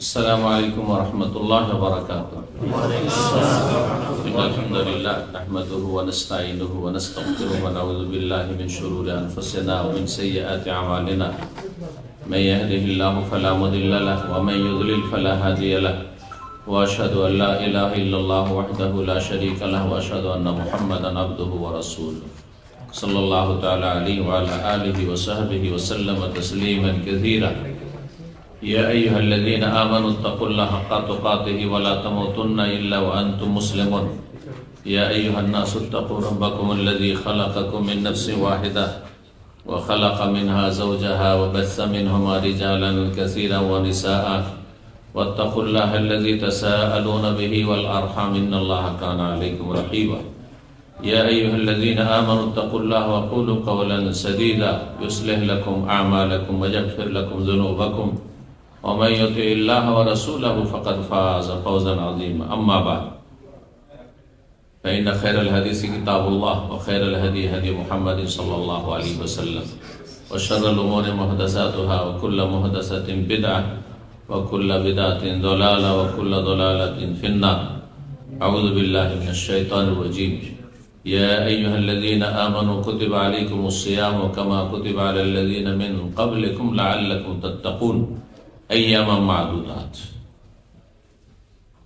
السلام عليكم ورحمة الله وبركاته. الحمد لله نحمده ونستعينه ونستغفره ونعوذ بالله من شرور أنفسنا ومن سيئات أعمالنا. من يهده الله فلا مضل له ومن يضلل فلا هادي له. وأشهد أن لا إله إلا الله وحده لا شريك له وأشهد أن محمدا عبده ورسوله صلى الله تعالى عليه وعلى آله وصحبه وسلم تسليما كثيرا. يا أيها الذين آمنوا اتقوا الله حق تقاته ولا تموتن إلا وأنتم مسلمون. يا أيها الناس اتقوا ربكم الذي خلقكم من نفس واحدة وخلق منها زوجها وبث منهما رجالا كثيرا ونساء واتقوا الله الذي تساءلون به والأرحام إن الله كان عليكم رقيبا. يا أيها الذين آمنوا اتقوا الله وقولوا قولا سديدا يصلح لكم أعمالكم ويغفر لكم ذنوبكم ومن يطع الله ورسوله فقد فاز فوزا عظيما. أما بعد فإن خير الحديث كتاب الله وخير الهدي هدي محمد صلى الله عليه وسلم وشر الأمور محدثاتها وكل محدثة بدعة وكل بدعة ضلالة وكل ضلالة في النار. أعوذ بالله من الشيطان الرجيم. يا أيها الذين آمنوا كتب عليكم الصيام كما كتب على الذين من قبلكم لعلكم تتقون أياما معدودات.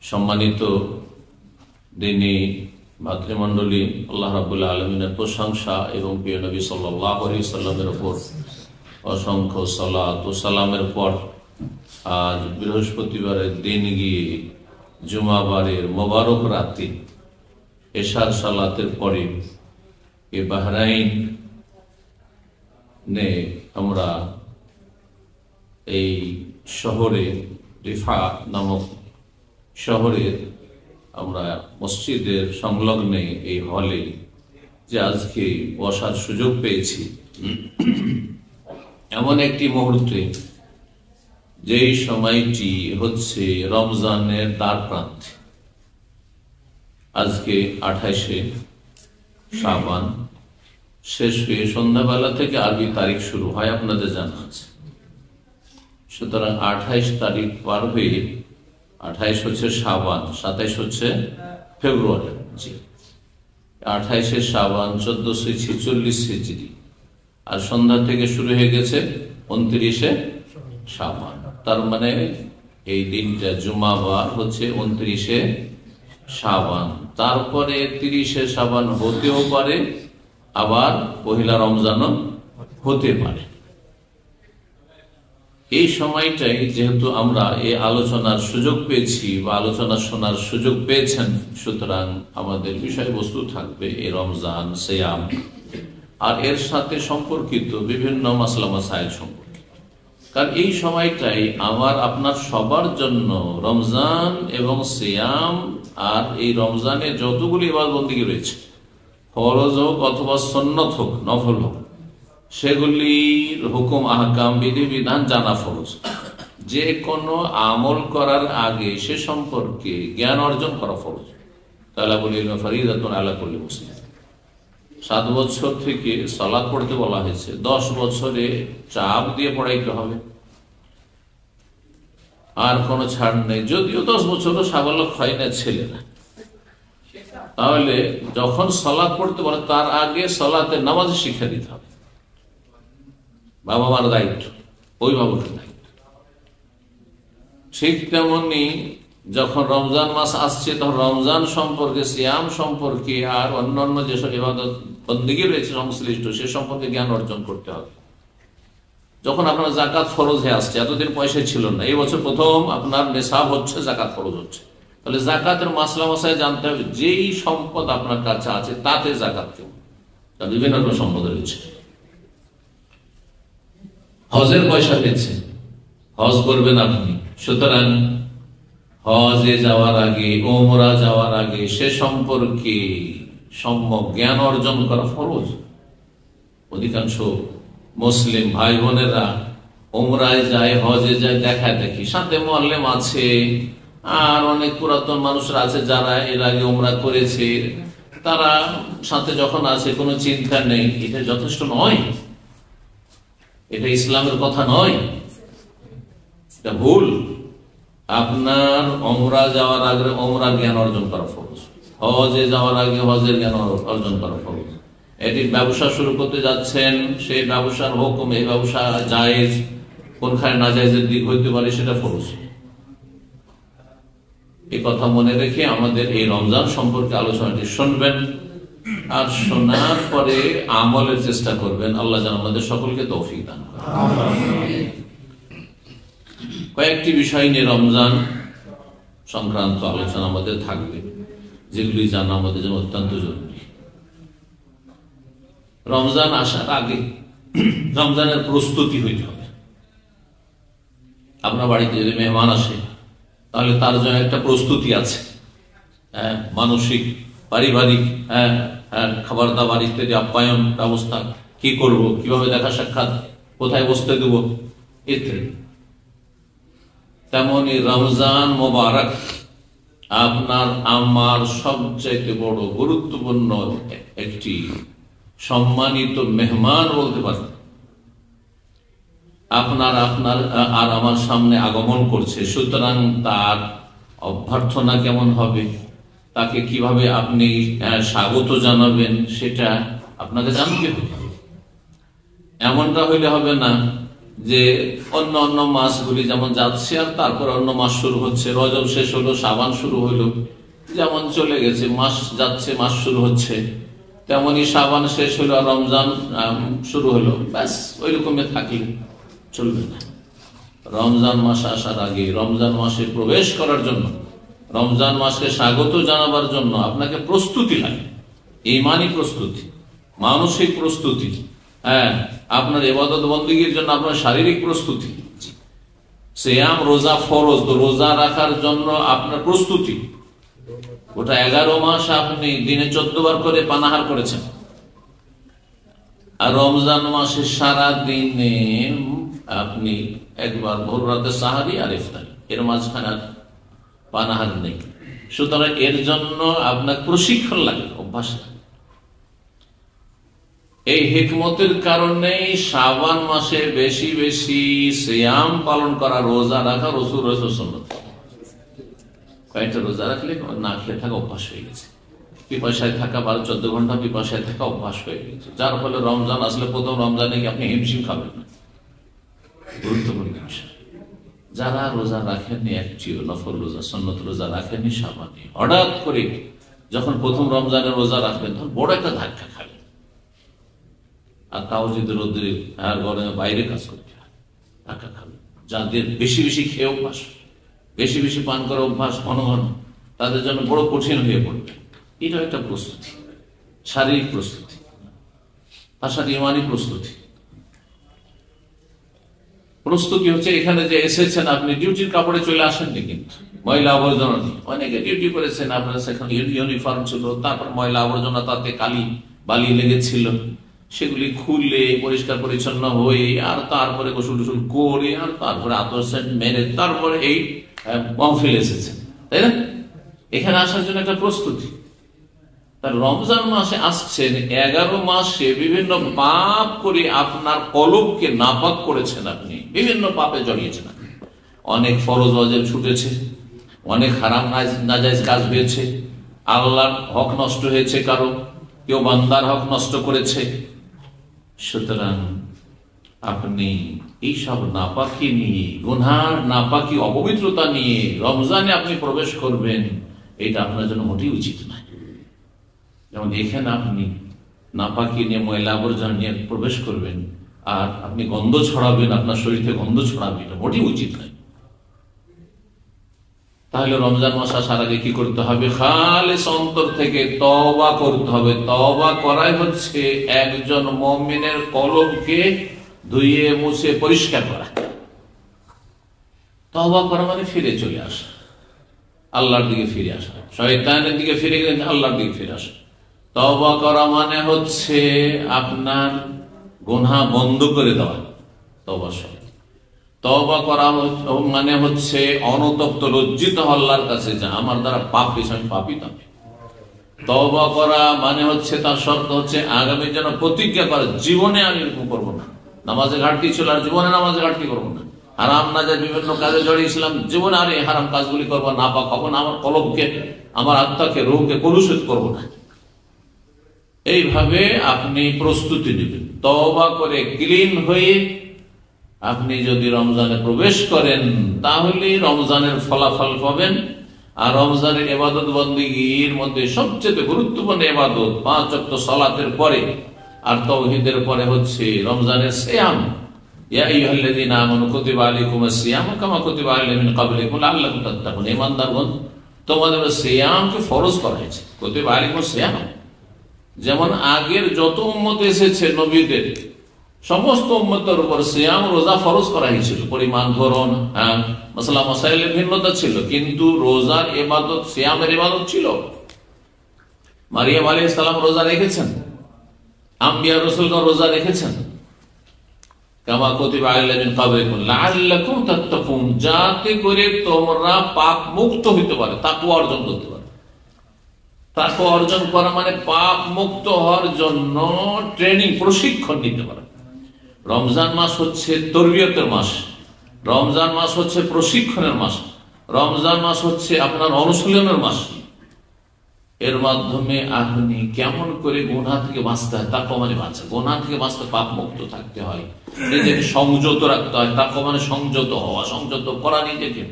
সম্মানিত দিনী মাতৃমণ্ডলী, আল্লাহ রাব্বুল আলামিনের প্রশংসা এবং প্রিয় নবী সাল্লাল্লাহু আলাইহি সাল্লামের উপর অসংখ্য সালাত ও সালামের পর আজ বৃহস্পতিবারের দিন গিয়ে জুমাবারের মোবারক রাতে এশার সালাতের পরে এ বাহরাইন নে আমরা এই শহরে রিফা নামক শহরে আমরা মসজিদের সংলগ্নে এই হলে যে আজকে বসার সুযোগ পেয়েছি, এমন একটি মুহূর্তে যেই সময়টি হচ্ছে রমজানের দ্বার প্রান্তে। আজকে 28শে শাবান শেষ হয়ে সন্ধ্যাবেলা থেকে আরবি তারিখ শুরু হয়, আপনাদের জানা আছে। সুতরাং 28 তারিখ পার হয়ে 28 হচ্ছে শাবান, 27 হচ্ছে ফেব্রুয়ারি। জি, 28শে শাবান 1446 হিজরি, আর সন্ধ্যা থেকে শুরু হয়ে গেছে 29শে শাবান। তার মানে এই দিনটা জুমাবার হচ্ছে 29শে শাবান, তারপরে 30শে শাবান হতেও পারে, আবার পহিলা রমজানও হতে পারে। এই সময়টাই যেহেতু আমরা এই আলোচনার সুযোগ পেয়েছি বা আলোচনা শোনার সুযোগ পেয়েছেন, সুতরাং আমাদের বিষয়বস্তু থাকবে এই রমজান, সিয়াম আর এর সাথে সম্পর্কিত বিভিন্ন মাসলা মাসাইল সম্পর্কে। কারণ এই সময়টাই আমার আপনার সবার জন্য রমজান এবং সিয়াম আর এই রমজানে যতগুলি ইবাদতবন্দেগী রয়েছে, ফরজ হোক অথবা সুন্নত হোক, নফল হোক, সেগুলির হুকুম আহকাম বিধি বিধান জানা ফরজ। যে কোনো আমল করার আগে সে সম্পর্কে জ্ঞান অর্জন করা ফরজ। তালাবুল ইলম ফরিদাতুন আলা কুল্লি মুসলিম। 7 বছর থেকে সালাত পড়তে বলা হয়েছে, 10 বছরে চাপ দিয়ে পড়াইতে হবে, আর কোনো ছাড় নেই। যদিও 10 বছরও সাবালক হয় না ছেলেরা, তাহলে যখন সালাত পড়তে বলে তার আগে সালাতের নামাজ শিক্ষা দিতে হবে। বাবা মার দায়িত্ব, অভিভাবকের দায়িত্ব। ঠিক তেমনি যখন রমজান মাস আসছে, তখন রমজান সম্পর্কে, সিয়াম সম্পর্কে আর অন্যান্য যেসব ইবাদত বন্দেগী রয়েছে সংশ্লিষ্ট, সে সম্পর্কে জ্ঞান অর্জন করতে হবে। যখন আপনার জাকাত ফরজ হয়ে আসছে, এতদিন পয়সা ছিল না, এই বছর প্রথম আপনার নেশাব হচ্ছে, জাকাত ফরজ হচ্ছে, তাহলে জাকাতের মাসলা মাসায় জানতে হবে যেই সম্পদ আপনার কাছে আছে তাতে জাকাত কেউ, বিভিন্ন রকম সম্পদ রয়েছে। হজের পয়সা পেয়েছে, হজ করবেন আপনি, সুতরাং হজে যাওয়ার আগে, ওমরা যাওয়ার আগে সে সম্পর্কে সম্যক জ্ঞান অর্জন করা ফরজ। অধিকাংশ মুসলিম ভাই বোনেরা ওমরায় যায়, হজে যায়, দেখায় দেখি, সাথে মোয়াল্লেম আছে আর অনেক পুরাতন মানুষরা আছে যারা এর আগে ওমরা করেছে, তারা সাথে যখন আছে কোনো চিন্তা নেই। এটা যথেষ্ট নয়, এটা ইসলামের কথা নয়, এটা ভুল। আপনার ওমরা যাওয়ার আগে ওমরা জ্ঞান অর্জন করা ফরজ, হজে যাওয়ার আগে হজের জ্ঞান অর্জন করা ফরজ। এটি ব্যবসা শুরু করতে যাচ্ছেন, সেই ব্যবসার হুকুম, এই ব্যবসা জায়েজ কোনখানে না জায়েজের দিক হইতে পারে সেটা ফরজ। এই কথা মনে রেখে আমাদের এই রমজান সম্পর্কে আলোচনাটি শুনবেন, আর শোনার পরে আমলের চেষ্টা করবেন। আল্লাহ যেন আমাদের সকলকে তৌফিক দান করেন। কয়েকটি বিষয় নিয়ে রমজান সংক্রান্ত আলোচনা আমাদের থাকবে, যেগুলি জানা আমাদের জন্য অত্যন্ত জরুরি। রমজান আসার আগে রমজানের প্রস্তুতি হইতে হবে। আপনার বাড়িতে যদি মেহমান আসে, তাহলে তার জন্য একটা প্রস্তুতি আছে, মানসিক, পারিবারিক, খাবার দাবার ইত্যাদি, আপ্যায়ন ব্যবস্থা কি করব, কিভাবে দেখা সাক্ষাৎ, কোথায় বসতে দেব ইত্যাদি। তেমনি রমজান মোবারক আপনার আমার সবচাইতে বড় গুরুত্বপূর্ণ একটি সম্মানিত মেহমান বলতে পারেন। আপনার আর আমার সামনে আগমন করছে, সুতরাং তার অভ্যর্থনা কেমন হবে, তাকে কিভাবে আপনি স্বাগত জানাবেন, সেটা আপনাকে জানতে হবে। এমনটা হইলে হবে না যে অন্য অন্য মাসগুলি যেমন যাচ্ছে আর তারপর অন্য মাস শুরু হচ্ছে, রজব শেষ হলো, শাবান শুরু হইলো, যেমন চলে গেছে, মাস যাচ্ছে মাস শুরু হচ্ছে, তেমনি শাবান শেষ হলো আর রমজান শুরু হলো, ব্যাস ওই রকমই থাকলে চলবে না। রমজান মাস আসার আগে, রমজান মাসে প্রবেশ করার জন্য, রমজান মাসকে স্বাগত জানাবার জন্য আপনাকে প্রস্তুতি লাগে। ঈমানি প্রস্তুতি, মানসিক প্রস্তুতি, আপনার ইবাদত বন্দেগীর জন্য আপনার শারীরিক প্রস্তুতি। সিয়াম রোজা ফরজ, তো রোজা রাখার জন্য আপনার প্রস্তুতি। ওটা 11 মাস আপনি দিনে 14 বার করে পানাহার করেছেন, আর রমজান মাসে সারা দিনে আপনি একবার ভোর রাতে সাহারি আর ইফতারি, এর মাঝখানে পানাহার নেই। সুতরাং এর জন্য আপনার প্রশিক্ষণ লাগে, অভ্যাস। এই হিকমতের কারণেই শাবান মাসে বেশি বেশি সিয়াম পালন করা, রোজা রাখা রাসূল সুন্নাত। কয়েকটা রোজা রাখলে না খেয়ে থাকা অভ্যাস হয়ে গেছে, পিপাসায় থাকা 12-14 ঘন্টা পিপাসায় থাকা অভ্যাস হয়ে গেছে, যার ফলে রমজান আসলে প্রথম রমজানে আপনি হিমশিম খাবেন না। গুরুত্বপূর্ণ বিষয়, যারা রোজা রাখেননি, একটিও নফল রোজা, সুন্নত রোজা রাখেননি শাবানে, হঠাৎ করে যখন প্রথম রমজানে রোজা রাখবেন তখন বড় একটা ধাক্কা খাবেন। আর তাও যদি রোদ্রে আর গরমে বাইরে কাজ করতে হয়, ধাক্কা খাবেন। যাদের বেশি বেশি খেয়ে অভ্যাস, বেশি বেশি পান করে অভ্যাস ঘন ঘন, তাদের জন্য বড় কঠিন হয়ে পড়বে। এটাও একটা প্রস্তুতি, শারীরিক প্রস্তুতি, তার সাথে ইমানি প্রস্তুতি। প্রস্তুতি হচ্ছে এখানে যে এসেছেন, আপনি ডিউটির কাপড়ে চলে আসেননি, কিন্তু ময়লা আবর্জনা নিয়ে অনেকে ডিউটি করেছেন, আপনার সেখানে ইউনিফর্ম ছিল, তারপর ময়লা আবর্জনা, তাতে কালি বালি লেগেছিল, সেগুলি খুলে পরিষ্কার পরিচ্ছন্ন হয়ে, আর তারপরে গোসল টুসল করে, আর তারপরে আতর সেন্ট মেরে তারপরে এই মহফিল এসেছেন, তাই না? এখানে আসার জন্য একটা প্রস্তুতি। তার রমজান মাসে আসছেন, 11 মাসে বিভিন্ন পাপ করে আপনার কলবকে নাপাক করেছেন, আপনি বিভিন্ন পাপে জড়িয়েছেন, অনেক ফরজ ওয়াজিব ছুটেছে, অনেক হারাম নাজায়েজ কাজ হয়েছে, আল্লাহর হক নষ্ট হয়েছে, কারো কেউ বান্দার হক নষ্ট করেছে। সুতরাং আপনি এইসব নাপাকি নিয়ে, গুনার নাপাকি অপবিত্রতা নিয়ে রমজানে আপনি প্রবেশ করবেন, এটা আপনার জন্য মোটেই উচিত নয়। যেমন এখানে আপনি নাপাকি নিয়ে, ময়লা আবর্জনা নিয়ে প্রবেশ করবেন, আর আপনি গন্ধ ছড়াবেন, আপনার শরীর থেকে গন্ধ ছড়াবেন, এটা মোটেই উচিত নয়। তাহলে রমজান মাস আসার আগে কি করতে হবে? খালিস অন্তর থেকে তওবা করতে হবে। তওবা করাই হচ্ছে একজন মুমিনের কলবকে ধুয়ে মুছে পরিষ্কার করা। তওবা করা মানে ফিরে চলে আসা, আল্লাহর দিকে ফিরে আসা, শয়তানের দিকে ফিরে গেলে আল্লাহর দিকে ফিরে আসা। তওবা করা মানে হচ্ছে আপনার গুনাহ বন্ধ করে দেওয়া, তওবা শব্দ। তওবা করা মানে হচ্ছে অনতপ্ত লজ্জিত আল্লাহর কাছে, যা আমার দ্বারা পাপ হয়েছে, আমি পাপী না। তওবা করা মানে হচ্ছে, তার শর্ত হচ্ছে আগামী যেন প্রতিজ্ঞা করে, জীবনে আমি এরকম করবো না। নামাজে ঘাটতি ছিল, আর জীবনে নামাজে ঘাটতি করবো না। হারাম না যায় বিভিন্ন কাজে জড়িয়েছিলাম, জীবনে আর এই হারাম কাজগুলি করবো না, পাক হবো না, আমার কলবকে, আমার আত্মাকে, রূহকে কলুষিত করবো না। এইভাবে আপনি প্রস্তুতি নেবেন, তওবা করে ক্লিন হয়ে আপনি যদি রমজানে প্রবেশ করেন তাহলে রমজানের ফলাফল পাবেন। আর রমজানের ইবাদত বন্দেগীর মধ্যে সবচেয়ে গুরুত্বপূর্ণ ইবাদত 5 ওয়াক্ত সালাতের পরে আর তাওহীদের পরে হচ্ছে রমজানের সিয়াম। ইয়া আইয়ুহাল্লাযীনা আমানু কুতিবা আলাইকুমুস সিয়ামু কামা কুতিবা আলাল মিন ক্বাবলিকুম লাআল্লাকুম তাত্তাকুন। ঈমানদারগণ, তোমাদের সিয়ামকে ফরজ করা হয়েছে। কুতিবা আলাইকুমুস সিয়াম, যেমন আগের যত উম্মত এসেছে নবীদের সমস্ত উম্মতের উপর সিয়াম রোজা ফরজ করা হয়েছিল। পরিমাণ, ধরন, মাসলা মাসাইলের ভিন্নতা ছিল, কিন্তু রোজার ইবাদত, সিয়ামের ইবাদত ছিল। মারিয়াম আলাইহিস সালাম রোজা রেখেছেন, আম্বিয়া রাসূলগণ রোজা রেখেছেন। কামা কুতিবা আলাল মিন ক্বাবলিকুম লাআল্লাকুম তাত্তাকুন, যাতে করে তোমরা পাপ মুক্ত হতে পারো, তাকওয়া অর্জন করতে পারো। তাকওয়া অর্জন করা মানে পাপ মুক্ত হওয়ার জন্য ট্রেনিং, প্রশিক্ষণ নিতে পারো। রমজান মাস হচ্ছে তরবিয়তের মাস, রমজান মাস হচ্ছে প্রশিক্ষণের মাস, রমজান মাস হচ্ছে আপনার অনুশীলনের মাস। এর মাধ্যমে আপনি কেমন করে গুনাহ থেকে বাঁচতে হয়, তাকওয়া মানে বাঁচা, গুনাহ থেকে বাঁচতে পাপ মুক্ত থাকতে হয়, নিজেকে সংযত রাখতে হয়। তাকওয়া মানে সংযত হওয়া, সংযত করা নিজেকে।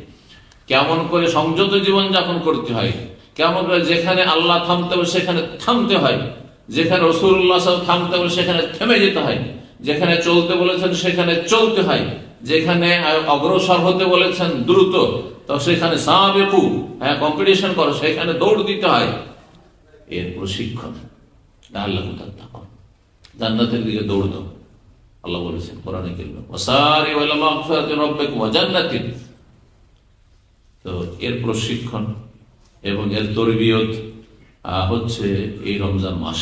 কেমন করে সংযত জীবন যাপন করতে হয়, কেমন করে যেখানে আল্লাহ থামতে হবে সেখানে থামতে হয়, যেখানে রাসূলুল্লাহ সাল্লাল্লাহু আলাইহি ওয়াসাল্লাম থামতে হবে সেখানে থেমে যেতে হয়, যেখানে চলতে বলেছেন সেখানে চলতে হয়, যেখানে অগ্রসর হতে বলেছেন দ্রুত তো সেখানে সাবিকু, কম্পিটিশন করো, সেখানে দৌড় দিতে হয়। এর প্রশিক্ষণ। আল্লাহ জান্নাতের দিকে দৌড় দাও, আল্লাহ বলেছেন কোরআনে কারীমে, ওয়াসারিউ ইলা মাগফিরাতি রাব্বিকুম ওয়া জান্নাতিন। তো এর প্রশিক্ষণ এবং এর তরবিয়ত হচ্ছে এই রমজান মাস।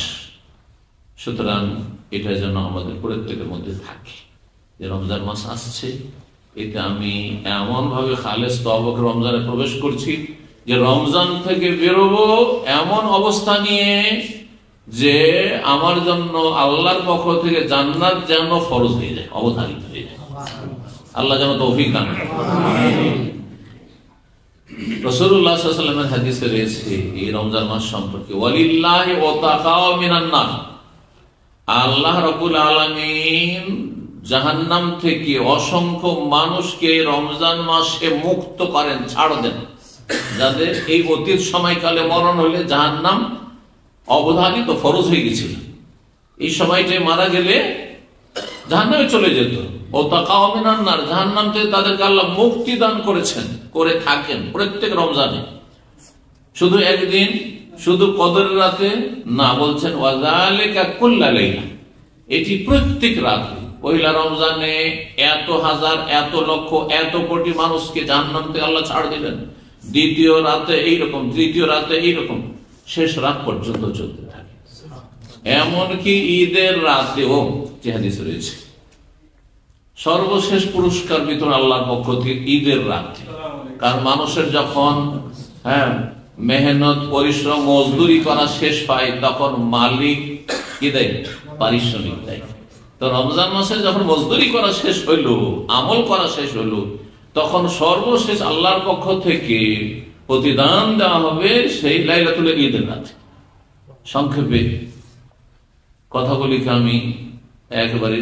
সুতরাং এটা যেন আমাদের প্রত্যেকের মধ্যে থাকে যে রমজান মাস আসছে, এতে আমি এমন ভাবে খালেস তওবা করে রমজানে প্রবেশ করছি যে রমজান থেকে বেরোবো এমন অবস্থা নিয়ে যে আমার জন্য আল্লাহর পক্ষ থেকে জান্নাত যেন ফরজ হয়ে যায়, অবধারিত হয়ে যায়। আল্লাহ যেন তৌফিক দান করেন। রাসূলুল্লাহ সাল্লাল্লাহু আলাইহি ওয়াসাল্লামের হাদিসে রয়েছে এই রমজান মাস সম্পর্কে, ওয়ালিল্লাহি ওয়াতাকাও মিনান নার, আল্লাহ রাব্বুল আলামিন জাহান্নাম থেকে অসংখ্য মানুষকে রমজান মাসে মুক্ত করেন, ছাড় দেন, যাদের এই অতীত সময়কালে মরণ হলে জাহান্নাম অবধারিত ফরজ হয়ে গেছিল, এই সময়টায় মারা গেলে জাহান্নামে চলে যেত। ওয়াতাকাও মিনান নার, জাহান্নাম থেকে তাদেরকে আল্লাহ মুক্তি দান করেছেন, করে থাকেন প্রত্যেক রমজানে। শুধু একদিন, শুধু কদরের রাতে না, বলছেন ওয়াযালিকা কুল্লা লাইলা, এটি প্রত্যেক রাতে। পয়লা রমজানে এত হাজার, এত লক্ষ, এত কোটি মানুষকে জাহান্নাম থেকে আল্লাহ ছাড় দিলেন, দ্বিতীয় রাতে এইরকম, তৃতীয় রাতে এইরকম, শেষ রাত পর্যন্ত চলতে থাকে। এমনকি ঈদের রাতেও যে হাদিস রয়েছে, সর্বশেষ পুরস্কার বিতরণ আল্লাহর পক্ষ থেকে ঈদের রাতে। কারণ মানুষের যখন মেহনত, পরিশ্রম, মজদুরি করা শেষ পায় তখন মালিক কি দেয়? পারিশ্রমিক দেয়। তো রমজান মাসে যখন মজদুরি করা শেষ হইল, আমল করা শেষ হইল, তখন সর্বশেষ আল্লাহর পক্ষ থেকে প্রতিদান দেওয়া হবে সেই লাইলাতুল ঈদের রাতে। সংক্ষেপে কথাগুলিকে আমি একেবারে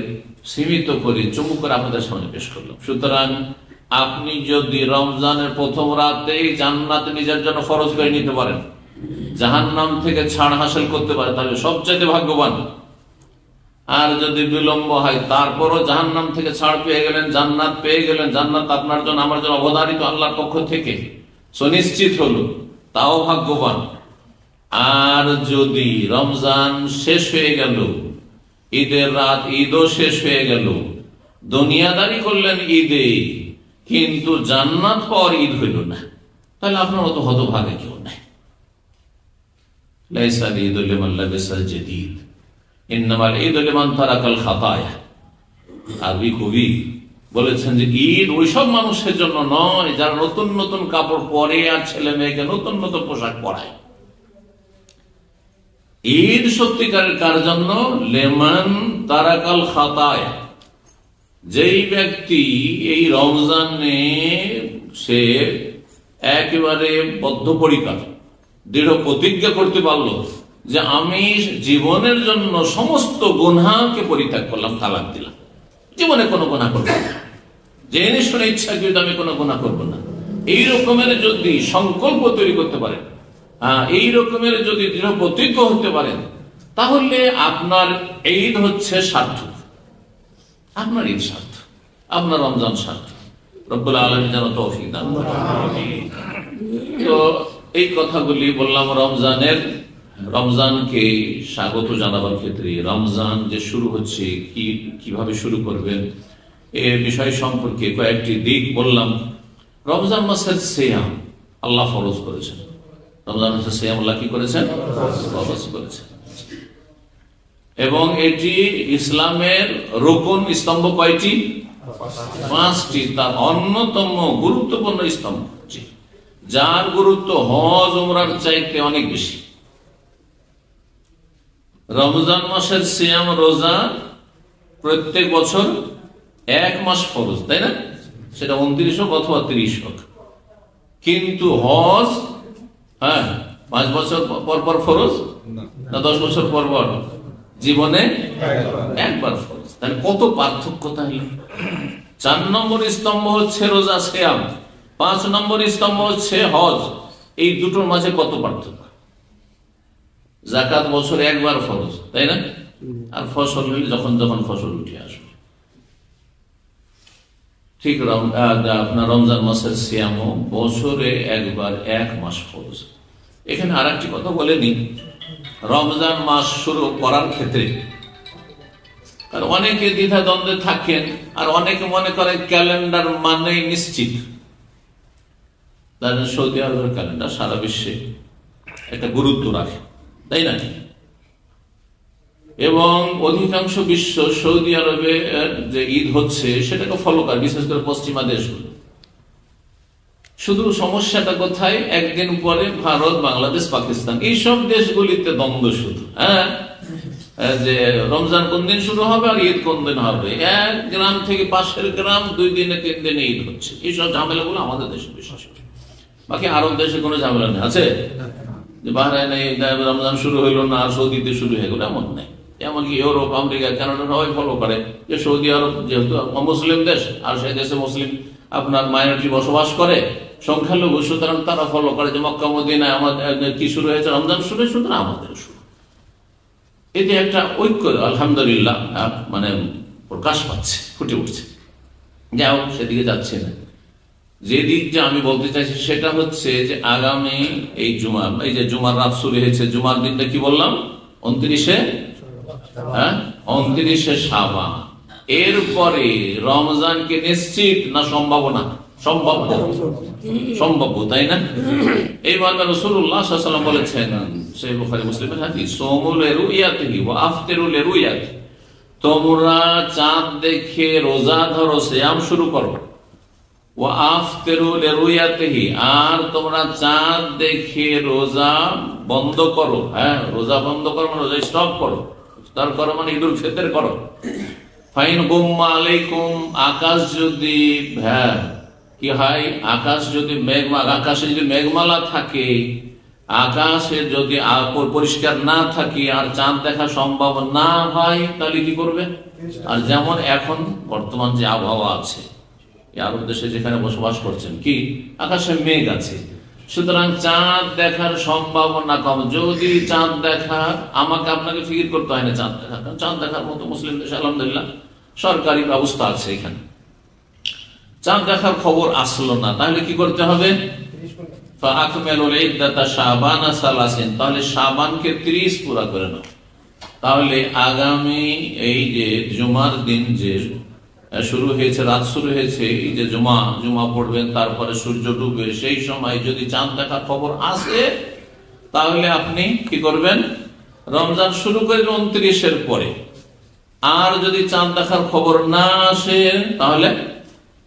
সীমিত করে চুমু করে আপনাদের সামনে পেশ করলাম। সুতরাং আপনি যদি রমজানের প্রথম রাতেই জান্নাত নিজের জন্য ফরজ করে নিতে পারেন, জাহান্নাম থেকে ছাড় হাসিল করতে পারেন, তাহলে সবচেয়ে ভাগ্যবান। আর যদি বিলম্ব হয় তারপরও জাহান্নাম থেকে ছাড় পেয়ে গেলেন, জান্নাত পেয়ে গেলেন, জান্নাত আপনার জন্য আমার জন্য অবধারিত আল্লাহর পক্ষ থেকে সুনিশ্চিত হলো, তাও ভাগ্যবান। আর যদি রমজান শেষ হয়ে গেল, ঈদের রাত, ঈদও শেষ হয়ে গেল, দুনিয়াদারি করলেন ঈদে, কিন্তু জান্নাত পাওয়ার ঈদ হইল না, তাহলে আপনার মতো হতভাগে কেউ নাই। লাইসাল ঈদু লিমান লাবিসাল জাদীদ, ইন্নামাল ঈদু লিমান তারাকাল খাতায়া। আরবি কবি বলেছেন যে ঈদ ওইসব মানুষের জন্য নয় যারা নতুন নতুন কাপড় পরে আর ছেলে মেয়েকে নতুন নতুন পোশাক পরায়। ঈদ সত্যিকারের কার জন্য? লিমান তারাকাল খাতায়া, যেই ব্যক্তি এই রমজানে সে একেবারে বদ্ধপরিকর দৃঢ় প্রতিজ্ঞা করতে পারলো যে আমি জীবনের জন্য সমস্ত গুনাহকে পরিত্যাগ করলাম, তালাক দিলাম, জীবনে কোনো গুনাহ করবো না, জেনে শুনে ইচ্ছা কিন্তু আমি কোনো গুনাহ করবো না, এই রকমের যদি সংকল্প তৈরি করতে পারেন, এই রকমের যদি দৃঢ় প্রতিজ্ঞ হতে পারেন, তাহলে আপনার ঈদ হচ্ছে সার্থক, আপনার ঈদ সার্থক, আপনার রমজান সার্থক। রব্বুল আলামিন যেন তৌফিক দান করেন। তো এই কথাগুলি বললাম রমজানকে স্বাগত জানাবার ক্ষেত্রে। রমজান যে শুরু হচ্ছে, কিভাবে শুরু করবেন এ বিষয় সম্পর্কে কয়েকটি দিক বললাম। রমজান মাসের সিয়াম আল্লাহ ফরজ করেছেন, রমজান মাসের সিয়াম আল্লাহ কি করেছেন? ফরজ করেছেন। এবং এটি ইসলামের রুকন স্তম্ভ কয়টি? 5টি। তার অন্যতম গুরুত্বপূর্ণ স্তম্ভ, যার গুরুত্ব হজ উমরার চাইতে অনেক বেশি। রমজান মাসের সিয়াম রোজা প্রত্যেক বছর 1 মাস ফরজ, তাই না? সেটা 29 হোক অথবা 30 হোক। কিন্তু হজ 5 বছর পর পর ফরজ না 10 বছর পর পর? জীবনে একবার ফরজ। তাহলে কত পার্থক্য! তাহলে 4 নম্বর স্তম্ভ হচ্ছে রোজা সিয়াম, 5 নম্বর স্তম্ভ হচ্ছে হজ। এই দুটোর মাঝে কত পার্থক্য! যাকাত বছরে একবার ফরজ, তাই না? আর ফসল হলে যখন যখন ফসল উঠে আসবে। ঠিক আপনার রমজান মাসের সিয়ামও বছরে একবার 1 মাস ফরজ। এখানে আর একটি কথা বলেনি, রমজান মাস শুরু করার ক্ষেত্রে আর অনেকে দ্বিধা দ্বন্দ্বে থাকেন, আর অনেকে মনে করে ক্যালেন্ডার মানে নিশ্চিত। সৌদি আরবের ক্যালেন্ডার সারা বিশ্বে একটা গুরুত্ব রাখে, তাই না? এবং অধিকাংশ বিশ্ব সৌদি আরবে যে ঈদ হচ্ছে সেটাকে ফলো করে, বিশেষ করে পশ্চিমা দেশগুলো। শুধু সমস্যাটা কোথায়? একদিন পরে ভারত, বাংলাদেশ, পাকিস্তান এইসব দেশগুলিতে দ্বন্দ্ব শুধু। যে রমজান কোন দিন শুরু হবে আর ঈদ কোন দিন হবে, এক গ্রাম থেকে পাশের গ্রাম 2 দিনে 3 দিনে ঈদ হচ্ছে। এইসব ঝামেলাগুলো আমাদের দেশে বিশেষ করে, বাকি আরব দেশে কোনো ঝামেলা নেই। আছে যে বাহরাইনে রমজান শুরু হইলো না আর সৌদিতে শুরু হয়ে গেল, এমন নেই। এমনকি ইউরোপ, আমেরিকা, কানাডা সবাই ফলো করে যে সৌদি আরব যেহেতু মুসলিম দেশ, আর সেই দেশে মুসলিম আপনার মাইনরিটি বসবাস করে, সংখ্যালঘু, সুতরাং তারা ফলো করে যে মক্কা মদিনায় আমাদের কি শুরু হয়েছে, রমজান শুরু হয়েছে, সুতরাং আমাদের শুরু। এতে একটা ঐক্য আলহামদুলিল্লাহ মানে প্রকাশ পাচ্ছে, ফুটে উঠছে। যাই হোক, সেদিকে যাচ্ছে না। যে দিকটা আমি বলতে চাইছি সেটা হচ্ছে যে আগামী এই জুমার রাত শুরু হয়েছে, জুমার দিনটা কি বললাম? 29শে শাবান। এরপরে রমজানকে নিশ্চিত না সম্ভাবনা? সম্ভাব্য, তাই না? এই মর্মে রাসূলুল্লাহ সাল্লাল্লাহু আলাইহি ওয়াসাল্লাম বলেছেন, সহিহ বুখারী মুসলিমের হাদিস, সুমু লিরুয়াতিহি ওয়া আফতিরু লিরুয়াতিহি, তোমরা চাঁদ দেখে রোজা ধরো, সিয়াম শুরু করো, ওয়া আফতিরু লিরুয়াতিহি, আর তোমরা চাঁদ দেখে রোজা বন্ধ করো। রোজা বন্ধ করো মানে রোজা স্টপ করো, ইফতার করো মানে ঈদুল ফিতর করো। ফাইন গুম্মা আলাইকুম, আকাশ যদি কি হয়, আকাশে যদি মেঘমালা থাকে, আকাশে যদি পরিষ্কার না থাকে আর চাঁদ দেখা সম্ভব না হয়, তাহলে কি করবে? আর যেমন এখন বর্তমান যে আবহাওয়া আছে, আরব দেশে যেখানে বসবাস করছেন, কি আকাশে মেঘ আছে, সুতরাং চাঁদ দেখার সম্ভাবনা কম। যদি চাঁদ দেখা, আমাকে আপনাকে ফিকির করতে হয় না চাঁদ দেখা, কারণ চাঁদ দেখার মতো মুসলিম দেশে আলহামদুলিল্লাহ সরকারি ব্যবস্থা আছে। এখানে চাঁদ দেখার খবর আসলো না, তাহলে কি করতে হবে? তাহলে শাবানকে 30 পুরা করে নাও। তাহলে আগামী এই যে জুমার দিন যে শুরু হয়েছে, রাত শুরু হয়েছে, এই যে জুমা পড়বেন, তারপরে সূর্য ডুবে, সেই সময় যদি চাঁদ দেখার খবর আসে, তাহলে আপনি কি করবেন? রমজান শুরু করে 29-এর পরে। আর যদি চাঁদ দেখার খবর না আসে, তাহলে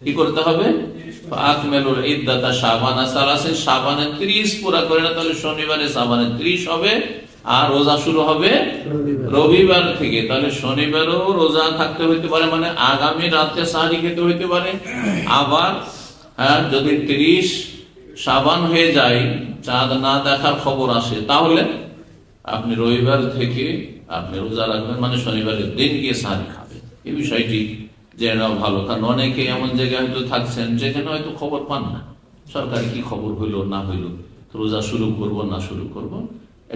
কি করতে হবে? শাবানের 30 পুরা করে না, তাহলে শনিবারে শাবানের 30 হবে, আর রোজা শুরু হবে রবিবার থেকে। তাহলে শনিবারও রোজা থাকতে হইতে পারে, মানে আগামী রাতে সাহারি খেতে হইতে পারে। আবার যদি 30 শাবান হয়ে যায়, চাঁদ না দেখার খবর আসে, তাহলে আপনি রবিবার থেকে আপনি রোজা রাখবেন, মানে শনিবারের দিন গিয়ে সাহারি খাবেন। এই বিষয়টি জেনেও ভালো, কারণ অনেকে এমন জায়গায় হয়তো থাকছেন যেখানে হয়তো খবর পান না, সরকারি কি খবর হইলো না হইলো, রোজা শুরু করব না শুরু করব,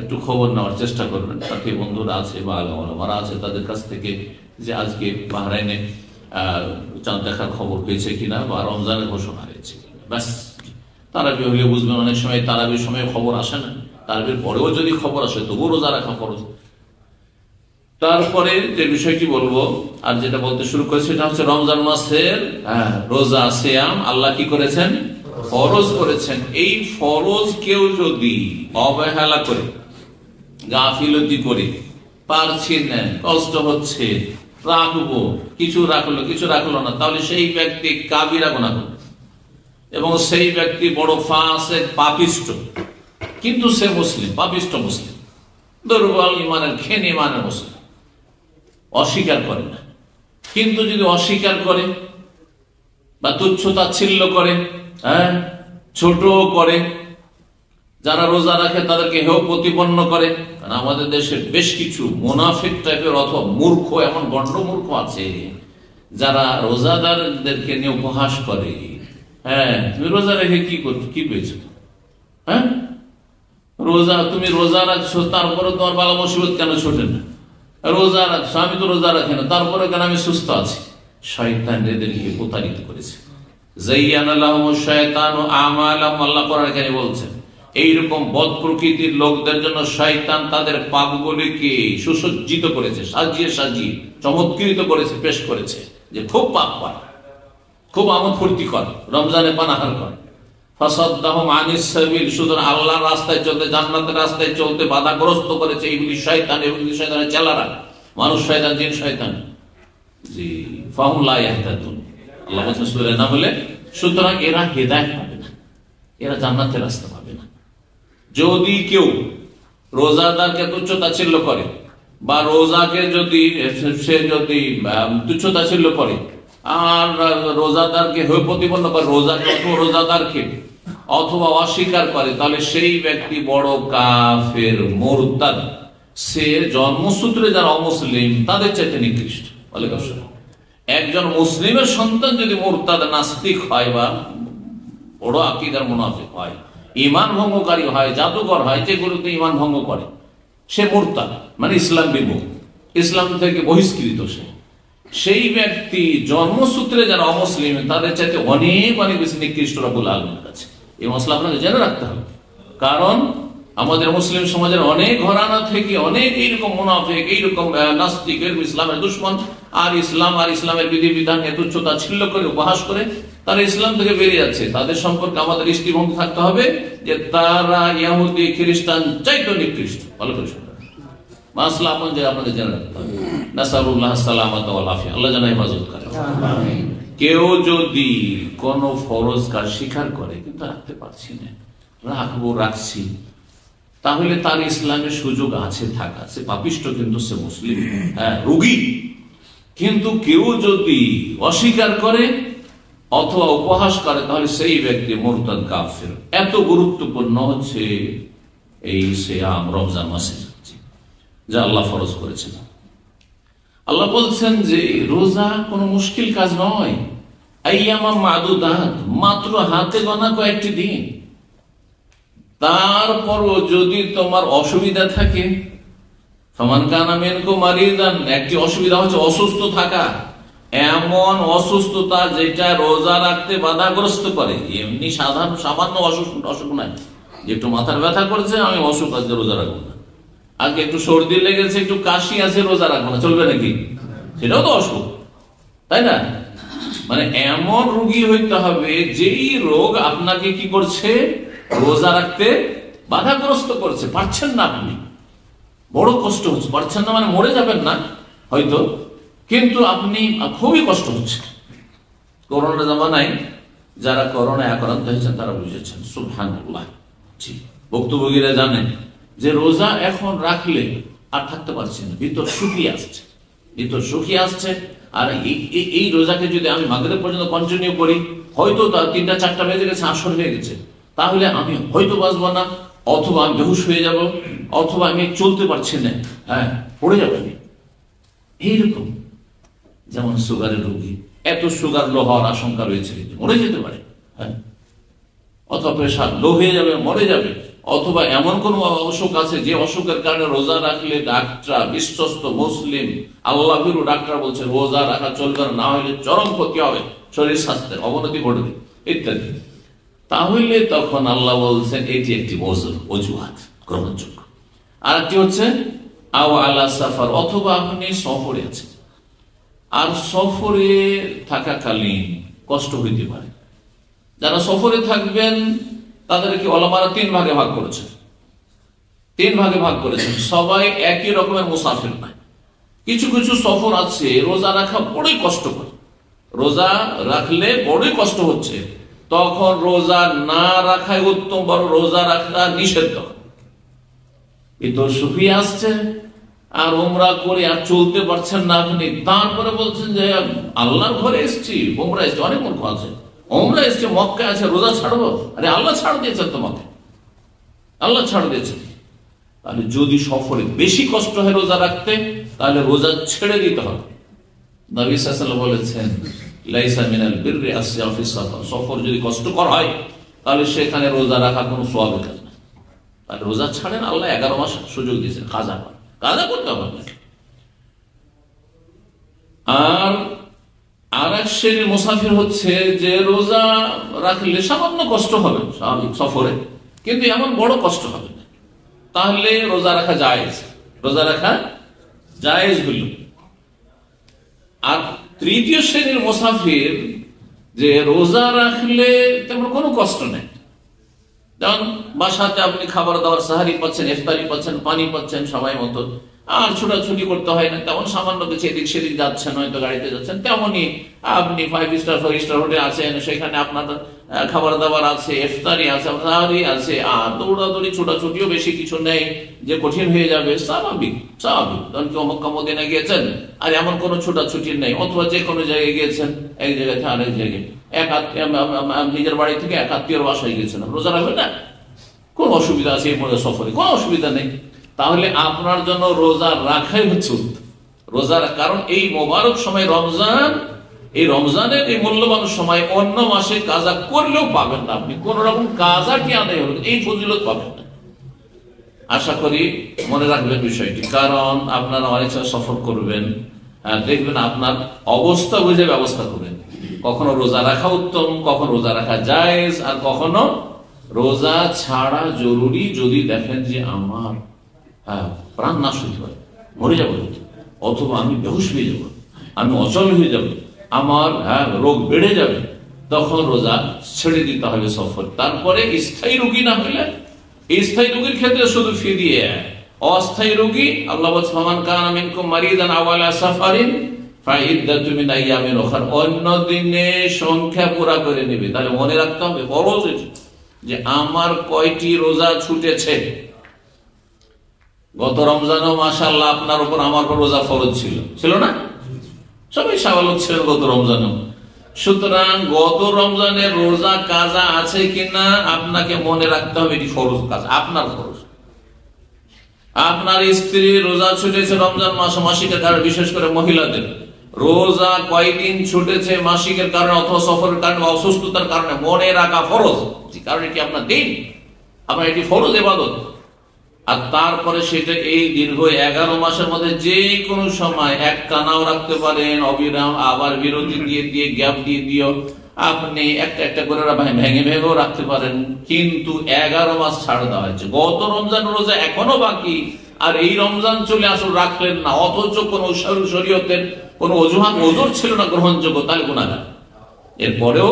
একটু খবর নেওয়ার চেষ্টা করবেন। সাথী বন্ধুরা আছে বা আলেমারা আছে তাদের কাছ থেকে, যে আজকে বাহরাইনে চাঁদ দেখার খবর পেয়েছে কিনা বা রমজানের ঘোষণা হয়েছে কিনা, ব্যাস। তারাবি হলে বুঝবেন, অনেক সময় তারাবির সময় খবর আসে না, তারাবির পরেও যদি খবর আসে তবুও রোজা রাখা ফরজ। তারপরে যে বিষয়টি বলবো আর যেটা বলতে শুরু করেছে সেটা হচ্ছে রমজান মাসের রোজা সিয়াম আল্লাহ কি করেছেন, ফরজ করেছেন। এই ফরজ কেউ যদি অবহেলা করে, গাফিলতি করে, পারছি না, কষ্ট হচ্ছে, রাখবো, কিছু রাখলো না, তাহলে সেই ব্যক্তি কাবিরা গুনাহ করবে এবং সেই ব্যক্তি বড় ফাসিক, পাপিষ্ট। কিন্তু সে মুসলিম, পাপিষ্ট মুসলিম, দুর্বল ইমানের, ক্ষীণ ইমানের মুসলিম, অস্বীকার করে না। কিন্তু যদি অস্বীকার করে বা তুচ্ছ তাচ্ছিল্য করে, ছোট করে, যারা রোজা রাখে তাদেরকে হেয় প্রতিপন্ন করে, কারণ আমাদের দেশে বেশ কিছু মুনাফিক টাইপের অথবা মূর্খ, এমন গণ্ড মূর্খ আছে যারা রোজাদারদেরকে নিয়ে উপহাস করে। তুমি রোজা রেখে কি পেয়েছো? তুমি রোজা রাখছো, তারপরে তোমার বালা মুসিবত কেন ছোটে না? রোজা রাখছো, আমি তো রোজা রাখি না, তারপরে কেন আমি সুস্থ আছি? শয়তান এদেরকে প্রতারিত করেছে। যায়্যানা লাহুমুশ শায়তানু আমালাহুম, আল্লাহ কোরআনে এখানে বলছেন এইরকম বদ প্রকৃতির লোকদের জন্য শয়তান তাদের পাপগুলিকে সুসজ্জিত করেছে, সাজিয়ে সাজিয়ে চমৎকৃত করেছে, পেশ করেছে যে খুব পাপ করে, খুব আমোদ ফুর্তি করে, রমজানে পানাহার করে। ফাসাদ্দাহুম আনিস সাবিল, সুতরাং আল্লাহর রাস্তায় চলতে, জান্নাতের রাস্তায় চলতে বাধাগ্রস্ত করেছে ইবলিস শয়তান এবং ইবলিস শয়তানের চেলারা, মানুষ শয়তান, জিন শয়তান। জি, ফাহুম লা ইয়াহতাদুন, আল্লাহ বলেন সূরা নামলে, সুতরাং এরা হেদায়েত পাবে না, এরা জান্নাতের রাস্তা পাবে না। যদি কেউ রোজাদারকে তুচ্ছতাচ্ছিল্য করে বা রোজাকে যদি সে যদি তুচ্ছতাচ্ছিল্য করে আর রোজাদারকে হেয় প্রতিপন্ন করে, রোজাদারকে অথবা অস্বীকার করে, তাহলে সেই ব্যক্তি বড় কাফের, মুরতাদ। সে জন্মসূত্রে যারা অমুসলিম তাদের চাইতে নিকৃষ্ট। একজন মুসলিমের সন্তান যদি মুরতাদ, নাস্তিক হয় বা বড় আকীদার মুনাফিক হয়, ঈমান ভঙ্গকারী হয়, জাদুকর হয়, যেগুলোতে ঈমান ভঙ্গ করে, সে মুরতাদ, মানে ইসলাম বিমুখ, ইসলাম থেকে বহিষ্কৃত। সেই ব্যক্তি জন্মসূত্রে যারা অমুসলিম তাদের চাইতে অনেক অনেক বেশি নিকৃষ্ট রব্বুল আলামিনের কাছে। এই মসলা আপনাকে জেনে রাখতে হবে, কারণ আমাদের মুসলিম সমাজের অনেক ঘরানা থেকে অনেক এইরকম মুনাফিক, এইরকম নাস্তিক, ইসলামের দুশ্মন, আর ইসলামের বিধিবিধান তুচ্ছতা ছিল্ল করে, উপহাস করে তারা ইসলাম থেকে বেরিয়ে যাচ্ছে। তাদের সম্পর্কে আমাদের দৃষ্টিভঙ্গি থাকতে হবে যে তারা ইহুদি খ্রিস্টান চাইতে নিকৃষ্ট। ভালো করে শুনবেন, মাসলা আপন যে আপনাদের জেনে রাখতে হবে। নাসালুল্লাহ সালামাত ওয়াল আফিয়া, আল্লাহ যেন হেফাজত করে। কেউ যদি কোন ফরজ কাজ স্বীকার করে কিন্তু রাখতে পারছি না, রাখছি, তাহলে তার ইসলামের সুযোগ আছে, থাকা, সে পাপিষ্ট কিন্তু সে মুসলিম, রোগী। কিন্তু কেউ যদি অস্বীকার করে অথবা উপহাস করে তাহলে সেই ব্যক্তি মুরতাদ, কাফের। এত গুরুত্বপূর্ণ হচ্ছে এই সিয়াম, রমজান মাসে যা আল্লাহ ফরজ করেছেন। আল্লাহ বলছেন যে রোজা কোনো মুশকিল কাজ নয়, আইয়ামাম মাদুদাত, মাত্র হাতে গোনা কয়েকটি দিন। তারপরও যদি তোমার অসুবিধা থাকে, ফামান কানা মিনকুম মারিদান, একটি অসুবিধা হচ্ছে অসুস্থ থাকা, এমন অসুস্থতা যেটা রোজা রাখতে বাধাগ্রস্ত করে। এমনি সামান্য অসুখ নাই, যে একটু মাথার ব্যথা করছে, আমি অসুখ আজকে রোজা রাখবো না, আজকে একটু সর্দি লেগেছে, একটু কাশি আছে, রোজা রাখবো না, চলবে নাকি? সেটাও তো অসুখ, তাই না? মানে এমন রোগী হইতে হবে যেই রোগ আপনাকে কি করছে, রোজা রাখতে বাধাগ্রস্ত করছে, পারছেন না, আপনি বড় কষ্ট হচ্ছে, পারছেন না মানে মরে যাবেন না হয়তো, কিন্তু আপনি খুবই কষ্ট হচ্ছে। করোনা জামানায় যারা করোনায় আক্রান্ত হয়েছেন তারা বুঝেছেন, সুবহানাল্লাহ। জি, ভুক্তভোগীরা জানেন যে রোজা এখন রাখলে আর থাকতে পারছি না, ভিতর শুকিয়ে আসছে। আর এই রোজাকে যদি আমি মাগরিব পর্যন্ত কন্টিনিউ করি, হয়তো 3টা 4টা বেজে গেছে, আসর হয়ে গেছে, তাহলে আমি হয়তো বাঁচবো না, অথবা আমি বেহুশ হয়ে যাব, অথবা আমি চলতে পারছি না, পড়ে যাবে। এইরকম যেমন সুগারের রোগী, এত সুগার লো হওয়ার আশঙ্কা রয়েছে, মরে যেতে পারে, অথবা প্রেশার লো হয়ে যাবে, মরে যাবে, অথবা এমন কোন অসুখ আছে যে অসুখের কারণে রোজা রাখলে ডাক্তার, বিশ্বস্ত মুসলিম আল্লাহ ভীরু ডাক্তার বলছে রোজা রাখা চলবে না, হলে চরম ক্ষতি হবে, শরীর স্বাস্থ্যের অবনতি ঘটবে ইত্যাদি। তাহলে তখন আল্লাহ বলছেন এটি একটি অজুহাত গ্রহণযোগ্য। আর একটি হচ্ছে আও আলা সাফার, অথবা আপনি সফরে আছেন, আর সফরে থাকাকালীন কষ্ট হইতে পারে। যারা সফরে থাকবেন তাদেরকে ওলামারা 3 ভাগে ভাগ করেছেন। সবাই একই রকমের মুসাফির নয়। কিছু কিছু সফর আছে রোজা রাখা বড়ই কষ্টকর, রোজা রাখলে বড়ই কষ্ট হচ্ছে, তখন রোজা না রাখাই উত্তম, বড় রোজা রাখা নিষিদ্ধ। ভিতর শুকিয়ে আসছে আর উমরা করে আর চলতে পারছেন না আপনি, তারপরে বলছেন যে আল্লাহর ঘরে এসছি, উমরা এসছি। অনেক মূর্খ আছে, উমরা এসছে, মক্কা আছে, রোজা ছাড়বো? আরে আল্লাহ ছাড় দিয়েছেন তোমাকে, আল্লাহ ছাড় দিয়েছেন। তাহলে যদি সফরে বেশি কষ্ট হয় রোজা রাখতে, তাহলে রোজা ছেড়ে দিতে হবে। নবী সাল্লাল্লাহু আলাইহি ওয়াসাল্লাম বলেছেন লাইসা মিনাল বিররি আসিয়াম ফিস সফর, সফর যদি কষ্টকর হয় তাহলে সেখানে রোজা রাখা কোনো সওয়াবের কাজ না। আর রোজা ছাড়েন, আল্লাহ 11 মাস সুযোগ দিয়েছেন, কাজা করতে হবে। আর এক শ্রেণীর মুসাফির হচ্ছে যে রোজা রাখলে সামান্য কষ্ট হবে স্বাভাবিক সফরে, কিন্তু এমন বড় কষ্ট হবে না, তাহলে রোজা রাখা জায়েজ হইল। আর তৃতীয় শ্রেণীর মুসাফির যে রোজা রাখলে তেমন কোনো কষ্ট নেই, যেমন বাসাতে আপনি খাবার দাবার সাহারি পাচ্ছেন, ইফতারি পাচ্ছেন, পানি পাচ্ছেন সময় মতো, আর ছোটাছুটি করতে হয় না, তেমন সামান্য কিছু এদিক সেদিক যাচ্ছেন, হয়তো গাড়িতে যাচ্ছেন, তেমনই আপনি 5 স্টার 4 স্টার হোটেলে আছেন, সেখানে আপনার খাবার দাবার আছে, ইফতারি আছে, সাহারি আছে, আর দৌড়াদৌড়ি ছোটাছুটিও বেশি কিছু নেই যে কঠিন হয়ে যাবে, স্বাভাবিক। তখন কেউ মক্কা মদিনা গিয়েছেন আর এমন কোনো ছোটাছুটি নেই, অথবা যে কোনো জায়গায় গিয়েছেন, এক জায়গা থেকে আরেক জায়গায়, নিজের বাড়ি থেকে এক আত্মীয়র বাসায় গিয়েছেন, রোজা রাখবেন না? কোন অসুবিধা আছে এই মধ্যে সফরে? কোনো অসুবিধা নেই। তাহলে আপনার জন্য রোজা রাখাই হচ্ছে রোজার, কারণ এই মোবারক সময় রমজান, এই রমজানের এই মূল্যবান সময় অন্য মাসে কাজা করলেও পাবেন না, আপনি কোন রকম কাজা কি আদায় হবে এই ফজিলত পাবেন না। আশা করি মনে রাখবেন বিষয়টি, কারণ আপনারা অনেক সময় সফর করবেন, দেখবেন আপনার অবস্থা বুঝে ব্যবস্থা করবেন। কখনো রোজা রাখা উত্তম, কখনো রোজা রাখা জায়েজ, আর কখনো রোজা ছাড়া জরুরি যদি দেখেন যে আমার প্রাণ নাশ হইতে পারে, মরে যাবো, অথবা আমি বেহুশ হয়ে যাব, আমি অচল হয়ে যাব, আমার রোগ বেড়ে যাবে, তখন রোজা ছেড়ে দিতে হবে সফর। তারপরে স্থায়ী রোগী না হলে, স্থায়ী রোগীর ক্ষেত্রে শুধু ফিদিয়া, অস্থায়ী রোগী আল্লাহ বলছেন ফামান কানা মিনকুম মারিদান আও আলা সাফারিন ফাইদ্দাতুম মিন আইয়ামিন উখরা, অন্য দিনে সংখ্যা পুরা করে নেবে। তাহলে মনে রাখতে হবে বড় যে আমার কয়টি রোজা ছুটেছে। গত রমজানও মাশাআল্লাহ আপনার উপর আমার উপর রোজা ফরজ ছিল না? সবাই স্বাভাবিক ছিলেন গত রমজানও। সুতরাং গত রমজানের রোজা কাজা আছে কিনা আপনাকে মনে রাখতে হবে, এটি ফরজ কাজ, আপনার ফরজ। আপনার স্ত্রী রোজা ছুটেছে রমজান মাস মাসিকের কারণে, বিশেষ করে মহিলাদের রোজা কয়দিন ছুটেছে মাসিকের কারণে অথবা সফরের কারণে বা অসুস্থতার কারণে, মনে রাখা ফরজ, কারণ এটি আপনার দিন, আপনার এটি ফরজ ইবাদত। আর তারপরে সেটা এই দীর্ঘ 11 মাসের মধ্যে যে কোনো সময় এক টানাও রাখতে পারেন, অবিরাম, আবার বিরতি দিয়ে গ্যাপ দিয়ে আপনি একটা করে ভেঙেও রাখতে পারেন, কিন্তু 11 মাস ছাড় দেওয়া হয়েছে। গত রমজান রোজা এখনো বাকি, আর এই রমজান চলে আসল রাখলেন না, অথচ কোন শরীয়তের কোন অজুহাত ওজোর ছিল না গ্রহণযোগ্য, তাহলে গুনাহগার। এরপরেও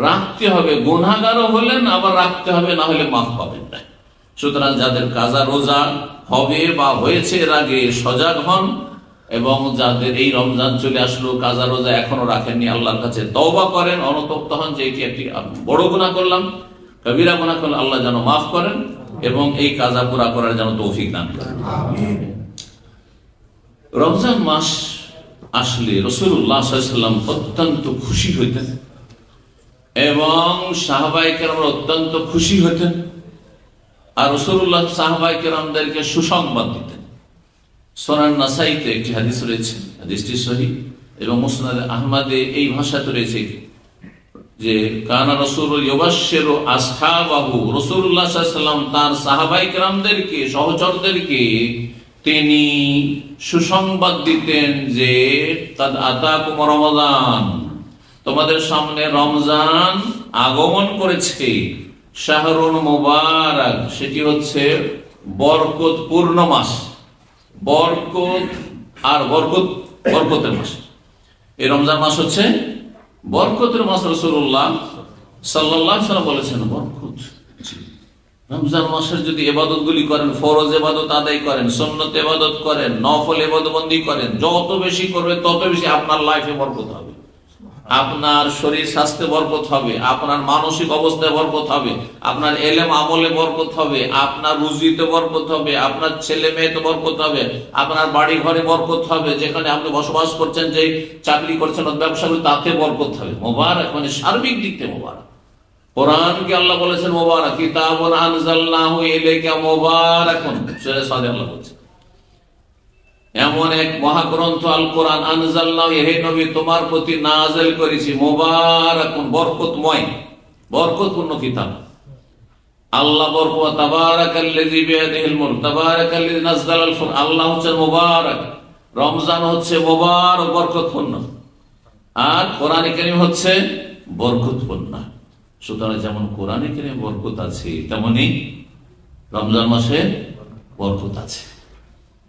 রাখতে হবে, গুনাহগারও হলেন, আবার রাখতে হবে, না হলে মাফ পাবেন না। সুতরাং যাদের কাজা রোজা হবে বা হয়েছে এর আগে সজাগ হন, এবং যাদের এই রমজান চলে আসলো কাজা রোজা এখনো রাখেননি, আল্লাহর কাছে তওবা করেন, অনুতপ্ত হন যে এটি একটি বড় গুনাহ করলাম, কবিরা গুনাহ করলাম, আল্লাহ যেন মাফ করেন। এবং এই কাজা পুরা করার যেন তৌফিক দান করেন। রমজান মাস আসলে রাসূলুল্লাহ সাল্লাল্লাহু আলাইহি ওয়াসাল্লাম অত্যন্ত খুশি হইতেন এবং সাহাবায়ে কেরাম অত্যন্ত খুশি হতেন, আর রাসূলুল্লাহ সাহাবায়ে কেরামদেরকে সুসংবাদ দিতেন। সুনান নাসাইতে একটি হাদিস রয়েছে, হাদিসটি সহিহ, এবং মুসনাদ আহমদে এই ভাষাতে রয়েছে যে কানা রাসূলুল্লাহ ইউবাশশিরু আসহাবাহু, রাসূলুল্লাহ সাল্লাল্লাহু আলাইহি ওয়াসাল্লাম তার সাহাবায়ে কেরামদেরকে, সহচরদেরকে তিনি সুসংবাদ দিতেন যে কাদ আতাকুম রমাদান, তোমাদের সামনে রমজান আগমন করেছে, শাহরুন মুবারাক, সেটি হচ্ছে বরকতপূর্ণ মাস, বরকত আর বরকতের মাস। এই রমজান মাস হচ্ছে বরকতের মাস। রাসূলুল্লাহ সাল্লাল্লাহু আলাইহি ওয়াসাল্লাম বলেছেন বরকত। রমজান মাসের যদি ইবাদত গুলি করেন, ফরজ ইবাদত আদায় করেন, সুন্নত ইবাদত করেন, নফল ইবাদতবন্দি করেন, যত বেশি করবে তত বেশি আপনার লাইফে বরকত হবে, আপনার শরীর স্বাস্থ্যে বরকত হবে, আপনার মানসিক অবস্থায় বরকত হবে, আপনার এলেম আমলে বরকত হবে, আপনার রুজিতে বরকত হবে, আপনার ছেলে মেয়েতে বরকত হবে, আপনার বাড়ি ঘরে বরকত হবে, যেখানে আপনি বসবাস করছেন, যে চাকরি করছেন, ব্যবসা করছেন, তাতে বরকত হবে। মোবারক মানে সার্বিক দিক থেকে মোবারক। কোরআনকে আল্লাহ বলেছেন মোবারক, কিতাবুন আনজালনাহু ইলাইকা মুবারাকুন, সূরা সাদে আল্লাহ বলেছেন এমন এক মহাগ্রন্থ আল কোরআন, আনজালনাহু, হে নবী তোমার প্রতি নাযিল করেছি, মুবারাকুন বরকতময়, বরকতপূর্ণ কিতাব। আল্লাহ বরকত, তাবারাকাল্লাযী বিয়াদিহিল মুলক, তাবারাকাল্লাযী নাযালাল ফুরকান, আল্লাহ হচ্ছেন মুবারক, রমজান হচ্ছে মুবারক বরকতপূর্ণ, আর কোরআনে কারীম হচ্ছে বরকতপূর্ণ। সুতরাং যেমন কোরআনে কারীমে বরকত আছে, তেমনি রমজান মাসে বরকত আছে।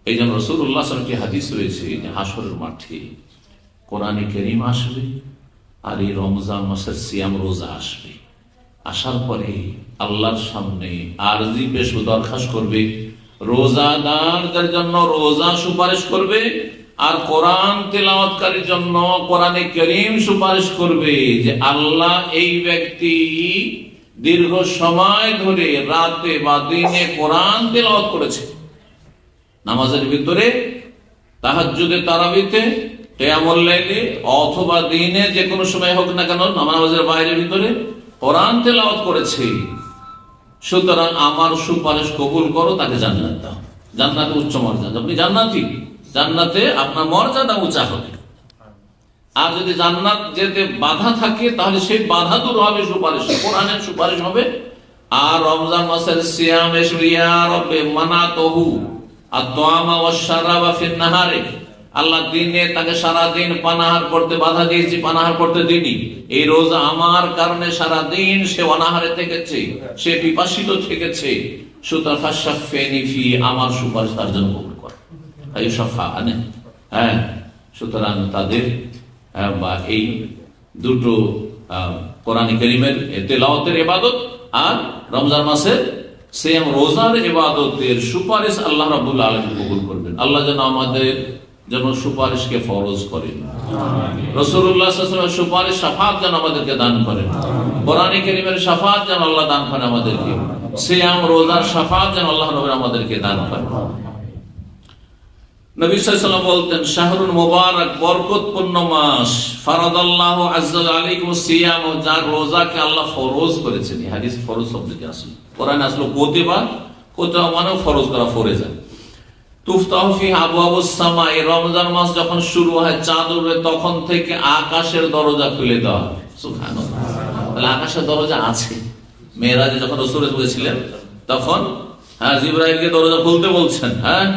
এই জন্য রাসূলুল্লাহ সাল্লাল্লাহু আলাইহি ওয়াসাল্লাম হাদিস রয়েছে যে হাসরের মাঠে কোরআনে কারীম আসবে, আর এই রমজান মাসের সিয়াম রোজা আসবে। আসার পরে আল্লাহর সামনে আরজি পেশ দরখাস্ত করবে, রোজাদারদের জন্য রোজা সুপারিশ করবে, আর কোরআন তেলাওয়াতকারীর জন্য কোরআনে কারীম সুপারিশ করবে যে আল্লাহ এই ব্যক্তি দীর্ঘ সময় ধরে রাতে বা দিনে কোরআন তেলাওয়াত করেছে, নামাজের ভিতরে, তাহাজ্জুদে, তারাবিতে, কিয়ামুল লাইলে, অথবা দিনে যে কোনো সময় হোক না কেন, নামাজের বাইরে ভিতরে কোরআন তেলাওয়াত করেছে, সুতরাং আমার সুপারিশ কবুল করো, তাকে জান্নাত দাও। জান্নাতে উচ্চ মর্যাদা, আপনি জান্নাতি, জান্নাতে আপনার মর্যাদা উঁচা হবে। আর যদি জান্নাত যেতে বাধা থাকে তাহলে সেই বাধা দূর হবে সুপারিশ, কোরআনের সুপারিশ হবে। আর রমজান মাসের সিয়াম ইয়া রাব্বি মানাতহু আত-তা'আমা ওয়াশ-শারাবা ফিন-নাহারি, আল্লাহ দিনে তাকে সারা দিন পানাহার করতে বাধা দিয়েছি, পানাহার করতে দিইনি। এই রোজা আমার কারণে সারা দিন সে অনাহারে থেকেছে, সে পিপাসিত থেকেছে, সুতরাং ফাশফিনি ফি, আমার সুপারিশ তার জন্য কবুল কর। হ্যাঁ, সুতরাং তাদের বা এই দুটো কোরআন কারীমের তেলাওয়াতের ইবাদত আর রমজান মাসের সিয়াম রোজার ইবাদতের সুপারিশ আল্লাহ রাব্বুল আলামিন কবুল করবেন। আল্লাহ যেন আমাদের যেন সুপারিশকে ফরজ করেন, রাসূলুল্লাহ সাল্লাল্লাহু আলাইহি ওয়াসাল্লামের সুপারিশ শাফাআত যেন আমাদেরকে দান করেন, কোরআন কারীমের শাফাআত যেন আল্লাহ দান করেন আমাদেরকে, সিয়াম রোজার শাফাআত যেন আল্লাহ রাব্বুল আমাদেরকে দান করেন। নবী সাল্লাল্লাহু আলাইহি ওয়াসাল্লাম বলতেন শাহরুল মুবারক, বরকতপূর্ণ মাস, ফারাদাল্লাহু আযজা ওয়া আলাইকুম সিয়াম, যার রোজাকে আল্লাহ ফরজ করেছেন। এই হাদিস ফরজ শব্দটি আসলে কোরআনে আসলে কোতিবা, কোতিবা মানে ফরজ করা, ফরজা। তুফতাহু ফি আবওয়াবুস সামা, এই রমজান মাস যখন শুরু হয়, চাঁদ উঠবে, তখন থেকে আকাশের দরজা খুলে দেওয়া হবে। সুবহানাল্লাহ, তাহলে আকাশের দরজা আছে। মেরাজে যখন রাসূল বলেছিলেন তখন জিবরাইলকে দরজা খুলতে বলছেন, হ্যাঁ,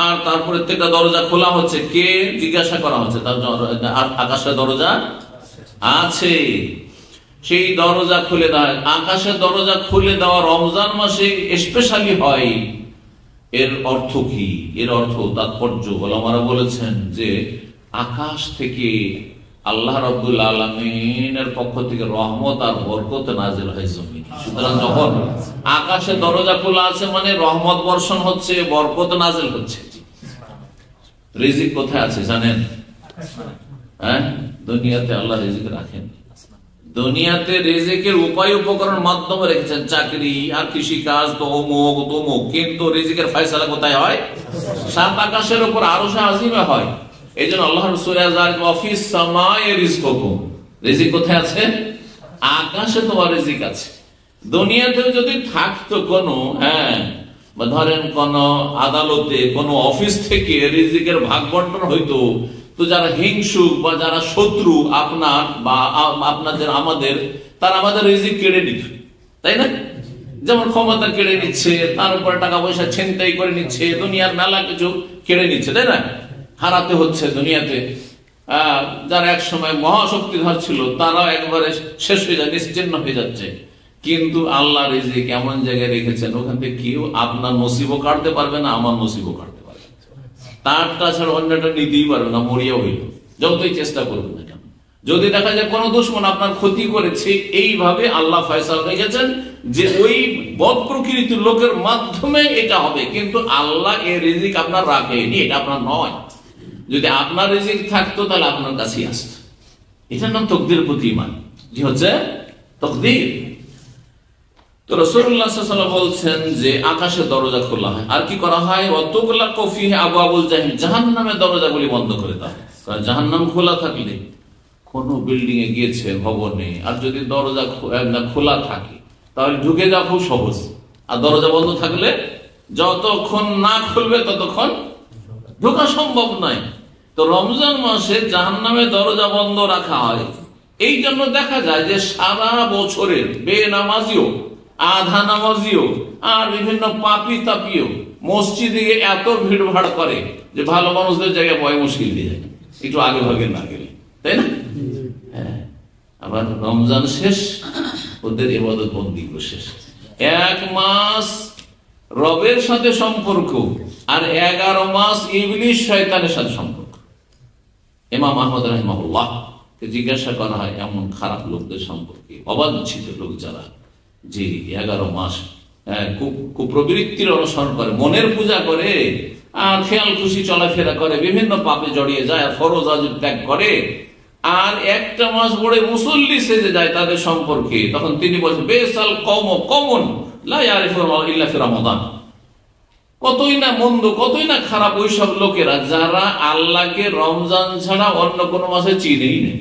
আর তারপরে থেকে দরজা খোলা হচ্ছে, কে জিজ্ঞাসা করা হচ্ছে, তার আকাশের দরজা আছে, সেই দরজা খুলে দেওয়া। আকাশের দরজা খুলে দেওয়া রমজান মাসে স্পেশালি হয়। এর অর্থ কি? এর অর্থ তাৎপর্য ওলামারা বলেছেন যে আকাশ থেকে আল্লাহ রাব্বুল আলামিনের পক্ষ থেকে রহমত আর বরকত নাযিল হয় জমিনে। সুতরাং যখন আকাশে দরজা খোলা আছে মানে রহমত বর্ষণ হচ্ছে, বরকত নাযিল হচ্ছে। রিজিক কোথায় আছে জানেন? হ্যাঁ, দুনিয়াতে আল্লাহ রিজিক রাখেন, দুনিয়াতে রিজিকের উপায় উপকরণ মাধ্যমে রেখেছেন, চাকরি আর কৃষিকাজ তো অমুক তমুক, কিন্তু রিজিকের ফয়সালা কোথায় হয়? সাত আকাশের উপর আরশে আজিমে হয়। এই জন্য আল্লাহ সূরা যারিত অফিস সামায়ে রিজকুকুম, রিজিক কোথায় আছে? আকাশে তোমার রিজিক আছে। দুনিয়াতেও যদি থাকতো কোনো ধরেন কোন আদালতে কোন অফিস থেকে রিজিকের ভাগ বন্টন হইতো, তো যারা হিংসুক বা যারা শত্রু আপনার বা আপনাদের আমাদের, তারা আমাদের রিজিক কেড়ে নিত, তাই না? যেমন ক্ষমতা কেড়ে নিচ্ছে, তার উপরে টাকা পয়সা ছিনতাই করে নিচ্ছে, দুনিয়ার মেলা কিছু কেড়ে নিচ্ছে, তাই না? হারাতে হচ্ছে দুনিয়াতে। যারা এক সময় মহাশক্তিধর ছিল তারাও একবারে শেষ হয়ে যায়, নিশ্চিহ্ন হয়ে যাচ্ছে। কিন্তু আল্লাহ রিজিক এমন জায়গায় রেখেছেন, ওখান থেকে কেউ আপনার নসিবও কাটতে পারবে না, আমার নসিবও কাটতে পারবে না, তারটা ছাড়া অন্যটা নিতেই পারবে না, মরিয়া হইল, যতই চেষ্টা করবে না কেন। যদি দেখা যায় কোন দুশমন আপনার ক্ষতি করেছে, এইভাবে আল্লাহ ফয়সালা রেখেছেন যে ওই বদ প্রকৃতির লোকের মাধ্যমে এটা হবে, কিন্তু আল্লাহ এই রিজিক আপনার রাখেনি, এটা আপনার নয়। যদি আপনার রিজিক থাকতো তাহলে আপনার কাছেই আসতো। এটার নাম তকদিরের প্রতি ঈমান, যে হচ্ছে তকদির। তো রাসূলুল্লাহ সাল্লাল্লাহু আলাইহি ওয়াসাল্লাম বলছেন যে আকাশের দরজা খোলা হয়, আর কি করা হয়? ওয়াতুগলাকু ফীহি আবওয়াবুল জাহিম, জাহান্নামের দরজাগুলি বন্ধ করে দেওয়া হয়। কারণ জাহান্নাম খোলা থাকলে, কোন বিল্ডিং এ গিয়েছে ভবনে, আর যদি দরজা খোলা থাকে তাহলে ঢুকে যাওয়া খুব সহজ, আর দরজা বন্ধ থাকলে যতক্ষণ না খুলবে ততক্ষণ ঢোকা সম্ভব নয়। তো রমজান মাসে জাহান্নামের দরজা বন্ধ রাখা হয়, এই জন্য দেখা যায় যে সারা বছরের বেনামাজিও, আধা নামাজিও আর বিভিন্ন পাপি তাপিও মসজিদে এত ভিড় ভাড় করে যে ভালো মানুষদের জায়গায় বয় মুশকিল হয়ে যায় একটু আগে ভাগে না গেলে, তাই না? হ্যাঁ, আবার রমজান শেষ, ওদের ইবাদত বন্দি শেষ। 1 মাস রবের সাথে সম্পর্ক, আর 11 মাস ইবলিশ শয়তানের সাথে সম্পর্ক। ইমাম আহমদ রাহিমাহুল্লাহ কে জিজ্ঞাসা করা হয় এমন খারাপ লোকদের সম্পর্কে, অবাঞ্ছিত লোক যারা, যে 11 মাস কুপ্রবৃত্তির অনুসরণ করে, মনের পূজা করে, আর খেয়াল খুশি চলাফেরা করে, বিভিন্ন পাপে জড়িয়ে যায়, আর ফরজ ওয়াজিব ত্যাগ করে, আর একটা মাস পরে মুসল্লি সেজে যায় তাদের সম্পর্কে, তখন তিনি বলছেন বেসাল কমন লা ইয়ারিফুনা ইল্লা ফি রমাদান। কতই না মন্দ, কতই না খারাপ ওইসব লোকেরা যারা আল্লাহকে রমজান ছাড়া অন্য কোন মাসে চিনেই নেই।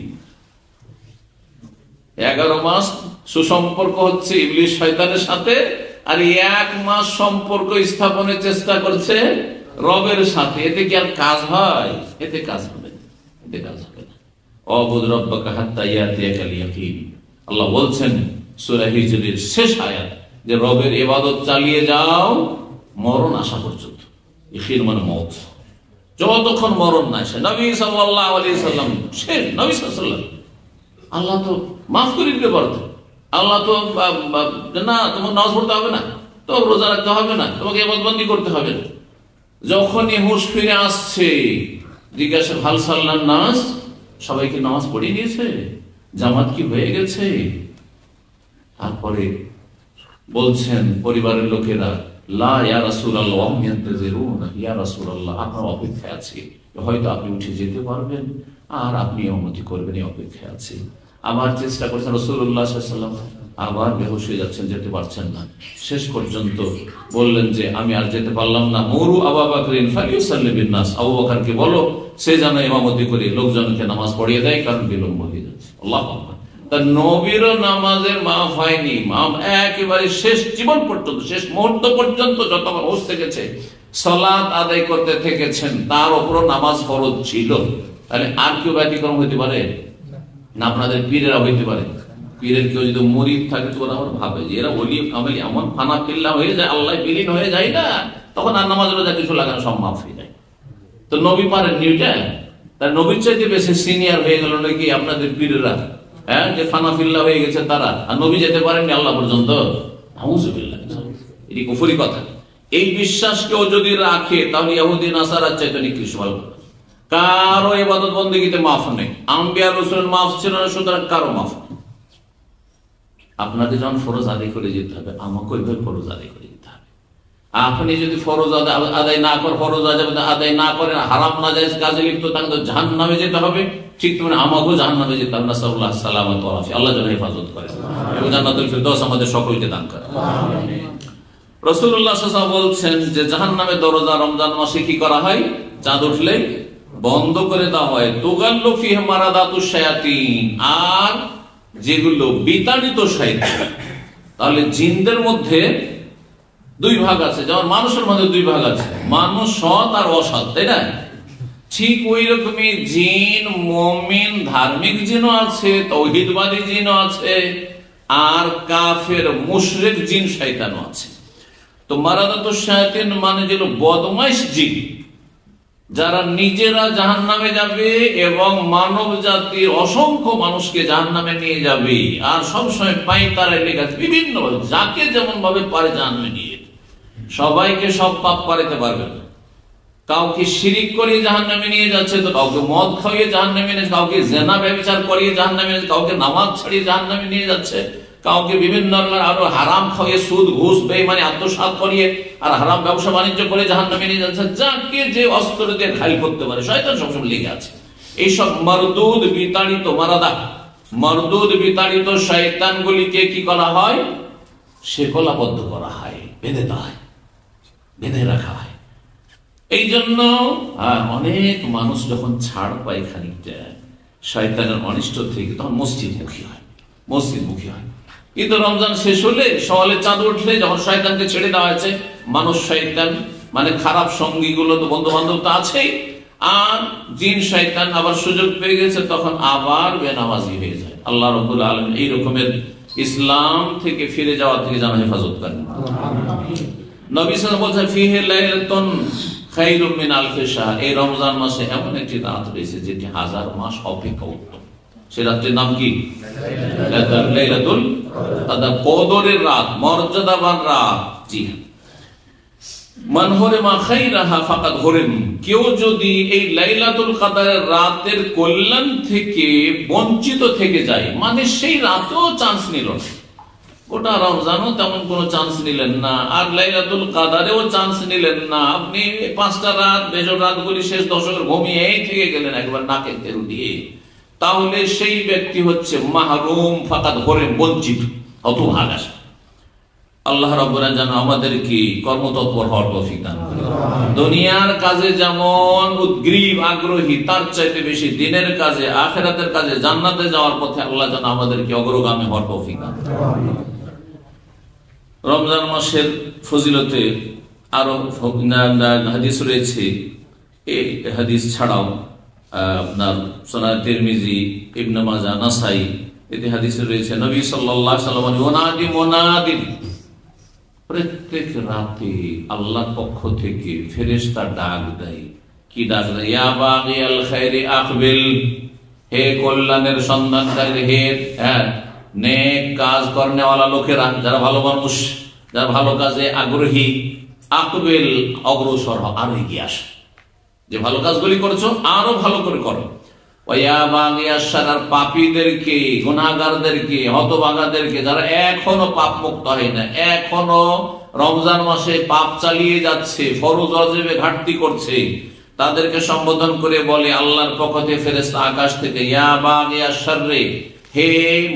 11 মাস সুসম্পর্ক হচ্ছে ইবলিশ শয়তানের সাথে, আর 1 মাস সম্পর্ক স্থাপনের চেষ্টা করছে রবের সাথে। এতে কি আর কাজ হয়? এতে কাজ হবে না, এতে কাজ হবে না। অবুদ রব্বাকা হাত্তা ইয়াতিয়াকাল ইয়াকিন, আল্লাহ বলছেন সূরা হিজরের শেষ আয়াত, যে রবের ইবাদত চালিয়ে যাও মরণ আসা পর্যন্ত। ইখির মানে মওত, যতক্ষণ মরণ না আসে। নবী সাল্লাল্লাহু আলাইহি সাল্লাম শেষ, নবী সাল্লাল্লাহু আলাইহি সাল্লাম, আল্লাহ তো মাফ করে দিতে পারতো, আল্লাহ তো না তোমার নামাজ পড়তে হবে না, তোমাকে রোজা রাখতে হবে না, তোমাকে ইবাদতবন্দি করতে হবে না। যখনই হুঁশ ফিরে আসছে, জিজ্ঞাসা হাল সাল্লান নাস, সবাইকে নামাজ পড়িয়ে দিয়েছে, জামাত কি হয়ে গেছে? তারপরে বলছেন পরিবারের লোকেরা, লা ইয়া রাসূলুল্লাহ ওয়া ইয়ান্তাজিরুনা, ইয়া রাসূলুল্লাহ আপনার অপেক্ষায় আছি, হয়তো আপনি উঠে যেতে পারবেন আর আপনি অনুমতি করবেন, এই অপেক্ষায় আছি। আবার চেষ্টা করছেন রাসূলুল্লাহ সাল্লাল্লাহু আলাইহি ওয়াসাল্লাম, আবার বেহুশ হয়ে যাচ্ছেন, যেতে পারছেন না। শেষ পর্যন্ত বললেন যে আমি আর যেতে পারলাম না, মুরু আবু বকরিন ফালিউসাল্লি বিন নাস, আবু বকরকে বলো সে যেন ইমামতি করে লোকজনকে নামাজ পড়িয়ে দেয়, কারণ বিলম্ব হয়ে যাচ্ছে। আল্লাহু আকবার। তা নবীর নামাজের মাফ হয়নি, মাফ একেবারে শেষ জীবন পর্যন্ত, শেষ মুহূর্ত পর্যন্ত যতবার হোশ থেকেছে সালাত আদায় করতে থেকেছেন, তার উপরও নামাজ ফরজ ছিল। তাহলে আর কেউ ব্যতিক্রম হইতে পারে না? আপনাদের পীরেরা হইতে পারে? পীরের কেউ যদি মুরিদ থাকে তো ওরা আমার ভাবে যে এরা ওলি কামেলি এমন ফানা ফিল্লা হয়ে যায়, আল্লাহ বিলীন হয়ে যায় না, তখন আর নামাজ রোজা কিছু লাগানো সব মাফ হয়ে যায়। তো নবী পারেন নিউটা, তার নবীর চাইতে বেশি সিনিয়র হয়ে গেল নাকি আপনাদের পীরেরা? হ্যাঁ, যে ফানা ফিল্লা হয়ে গেছে তারা, আর নবী যেতে পারেননি আল্লাহ পর্যন্ত। নাউযুবিল্লাহ, এটি কুফরি কথা। এই বিশ্বাস কেউ যদি রাখে তাহলে ইহুদি নাসারার চাইতে নিকৃষ্ট ভালো। কারো ইবাদত বন্দেগীতে মাফ নেই, আম্বিয়া রাসূলের মাফ ছিল না, সুতরাং কারো মাফ নেই। আপনাকে যখন ফরজ আদায় করে যেতে হবে, আমাকে ওইভাবে ফরজ আদায় করে যেতে হবে। আপনি যদি ফরজ আদায় না করেন, ফরজ আদায় না করেন, হারাম নাজায়েজ কাজে লিপ্ত থাকেন, তো জাহান্নামে যেতে হবে। ঠিক তেমনি আমাকেও জাহান্নামে যেতে হবে। নাসাল্লাহ সালামাত ওয়া আফিয়া। আল্লাহ যেন হেফাজত করে এবং জান্নাতুল ফিরদাউস আমাদের সকলকে দান করে। রাসূলুল্লাহ সাল্লাল্লাহু আলাইহি ওয়াসাল্লাম বলছেন যে জাহান্নামের দরজা রমজান মাসে কি করা হয়? চাঁদ উঠলে বন্ধ করে দেওয়া হয়। তুগাল্লু ফিহি মারাদাতুশ শায়াতিন, আর যেগুলো বিতাড়িত শয়তান। তাহলে জিনদের মধ্যে দুই ভাগ আছে, যেমন মানুষের মধ্যে দুই ভাগ আছে, মানুষ সৎ আর অসৎ, তাই না? ঠিক ওই রকমই জিন, মুমিন ধার্মিক জিনও আছে, তাওহীদবাদী জিনও আছে, আর কাফের মুশরিক জিন শয়তানও আছে। তো মারাদাতুশ শায়াতিন মানে যেগুলো বদমাইশ জিন, যারা নিজেরা জাহান্নামে যাবে এবং মানব জাতির অসংখ্য মানুষকে জাহান্নামে নিয়ে যাবে, আর সবসময় পাইতারায় লেগে আছে বিভিন্ন ভাবে, যাকে যেমন ভাবে পারে জাহান্নামে নিয়ে। সবাইকে সব পাপ করাতে পারবে না। কাউকে শিরিক করিয়ে জাহান্নামে নিয়ে যাচ্ছে, তো কাউকে মদ খাইয়ে জাহান্নামে নিয়ে, কাউকে জেনা ব্যভিচার করিয়ে জাহান্নামে নিয়ে, কাউকে নামাজ ছাড়িয়ে জাহান্নামে নিয়ে যাচ্ছে, কাউকে বিভিন্ন আরো হারাম খাইয়ে, সুদ ঘুষ বেঈমানি আত্মসাৎ করিয়ে আর হারাম ব্যবসা বাণিজ্য করে জাহান্নামে নিয়ে যাচ্ছে। যাকে যে অস্ত্র দিয়ে ঘাইল করতে পারে শয়তান সবসময় লেগে আছে। এইসব মারদুদ বিতাড়িত, মারদুদ বিতাড়িত শয়তানগুলিকে কি করা হয়? শেকলাবদ্ধ করা হয়, বেঁধে দেওয়া হয়, বেঁধে রাখা হয়। এই জন্য অনেক মানুষ যখন ছাড় পায় খানিকটা শয়তানের অনিষ্ট থেকে, তখন মসজিদমুখী হয়। কিন্তু রমজান শেষ হলে, সওয়ালে চাঁদ উঠলে, যখন শয়তানকে ছেড়ে দেওয়া হয়েছে, মানুষ শয়তান মানে খারাপ সঙ্গীগুলো তো বন্ধু বান্ধব তো আছেই, আর জিন শয়তান আবার সুযোগ পেয়ে গেছে, তখন আবার বেনামাজি হয়ে যায়। আল্লাহ রাব্বুল আলামিন এই রকমের ইসলাম থেকে ফিরে যাওয়া থেকে যেন হেফাজত করেন। নবী সাল্লাল্লাহু আলাইহি ওয়াসাল্লাম বলেছেন, ফিহি লাইলাতুন খায়রুম মিন আলফি শাহর। এই রমজান মাসে এমন একটি রাত রয়েছে যেটি হাজার মাস অপেক্ষা উত্তম। সেই রাতের নাম কি? লাইলাতুল কদর, কদরের রাত, মর্যাদাবান রাত। জি, মান হুরিমা খায়রাহা ফাকাদ হুরিম। কেউ যদি এই লাইলাতুল কদরের রাতের কল্যাণ থেকে বঞ্চিত থেকে যায়, মানে সেই রাতেও চান্স নিল না, গোটা রমজানও তেমন কোনো চান্স নিলেন না, আর লাইলাতুল কদরেও চান্স নিলেন না, আপনি 5টা রাত বেজোড় রাতগুলি শেষ দশকের ঘুমিয়েই থেকে গেলেন একবার নাকে তেল দিয়ে, তাহলে সেই ব্যক্তি হচ্ছে মাহরুম, ফাকাদ হুরিম, বঞ্চিত, হতভাগা। আল্লাহ রাব্বুল আলামিন যেন আমাদেরকে কর্মতৎপর হওয়ার তৌফিক দান করেন। দুনিয়ার কাজে যেমন উদ্গ্রীব আগ্রহী, তার চাইতে বেশি দিনের কাজে, আখিরাতের কাজে, জান্নাতে যাওয়ার পথে আল্লাহ যেন আমাদেরকে অগ্রগামী হওয়ার তৌফিক দান করেন। রমজান মাসের ফজিলতে আরো হাদিস রয়েছে। এই হাদিস ছাড়াও আপনার সুনান তিরমিজি, ইবনে মাজাহ, নাসাই, এতে হাদিসে রয়েছে নবী সাল্লাল্লাহু আলাইহি ওয়াসাল্লাম ওয়ানাদি মুনাদিন, প্রত্যেক রাতে আল্লাহর পক্ষ থেকে ফেরেশতা ডাক দেয়। কি ডাক দেয়? ইয়া বাগিয়াল খায়রি আকবিল, হে কল্যাণের সন্ধানকারী, হে নেক কাজ করনেওয়ালা লোকেরা, যারা ভালো মানুষ, যারা ভালো কাজে আগ্রহী, আকবিল, অগ্রসর হও, আরো এগিয়ে আসো, যে ভালো কাজগুলি করেছো আরো ভালো করে করো। ওয়া বাগিয়াশ শার, পাপীদেরকে, গুনাহগারদেরকে, হতভাগাদেরকে, যারা এখনো পাপ মুক্ত হয় না, এখনো রমজান মাসে পাপ চালিয়ে যাচ্ছে, ফরজ ওয়াজিবে ঘাটতি করছে, তাদেরকে সম্বোধন করে বলে আল্লাহর পক্ষ থেকে ফেরেশতা আকাশ থেকে, ইয়া বাগিয়াশ শাররে, হে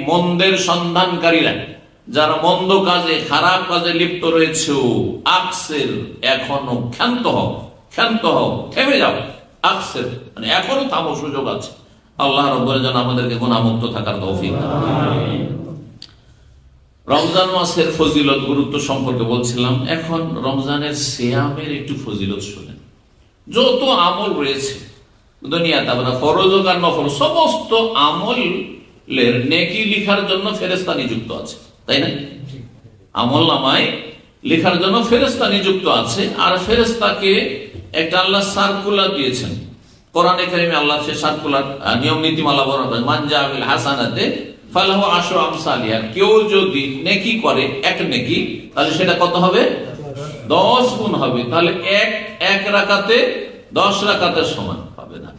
মন্দের সন্ধানকারীরা, যারা মন্দ কাজে, খারাপ কাজে লিপ্ত রয়েছে, আকসির, এখনো ক্ষান্ত হও, থেমে যাও। আকসির মানে এখনো থামো, সুযোগ আছে। আল্লাহ রাব্বুল আলামিন আমাদেরকে গুনাহমুক্ত থাকার তৌফিক দান করেন। রমজান মাসের ফজিলত, গুরুত্ব সম্পর্কে বলছিলাম। এখন রমজানের সিয়ামের একটু ফজিলত শুনেন। যত আমল রয়েছে দুনিয়াতে, আপনার ফরজ আর নফল, সমস্ত আমলের নেকি লিখার জন্য ফেরেশতা নিযুক্ত আছে, তাই না? আমল নামায় লেখার জন্য ফেরেশতা নিযুক্ত আছে। আর ফেরেশতাকে একটা আল্লাহ সার্কুলার দিয়েছেন কোরআনে কারিমে। আল্লাহ সে সার্কুলার নিয়ম নীতিমালা বর্ণনা করেন, মান জাআ বিল হাসানাতি ফালাহু আশরু আমসালিহা। কেউ যদি নেকি করে, এক নেকি, তাহলে সেটা কত হবে? 10 গুণ হবে। তাহলে এক রাকাতে 10 রাকাতের সমান হবে না।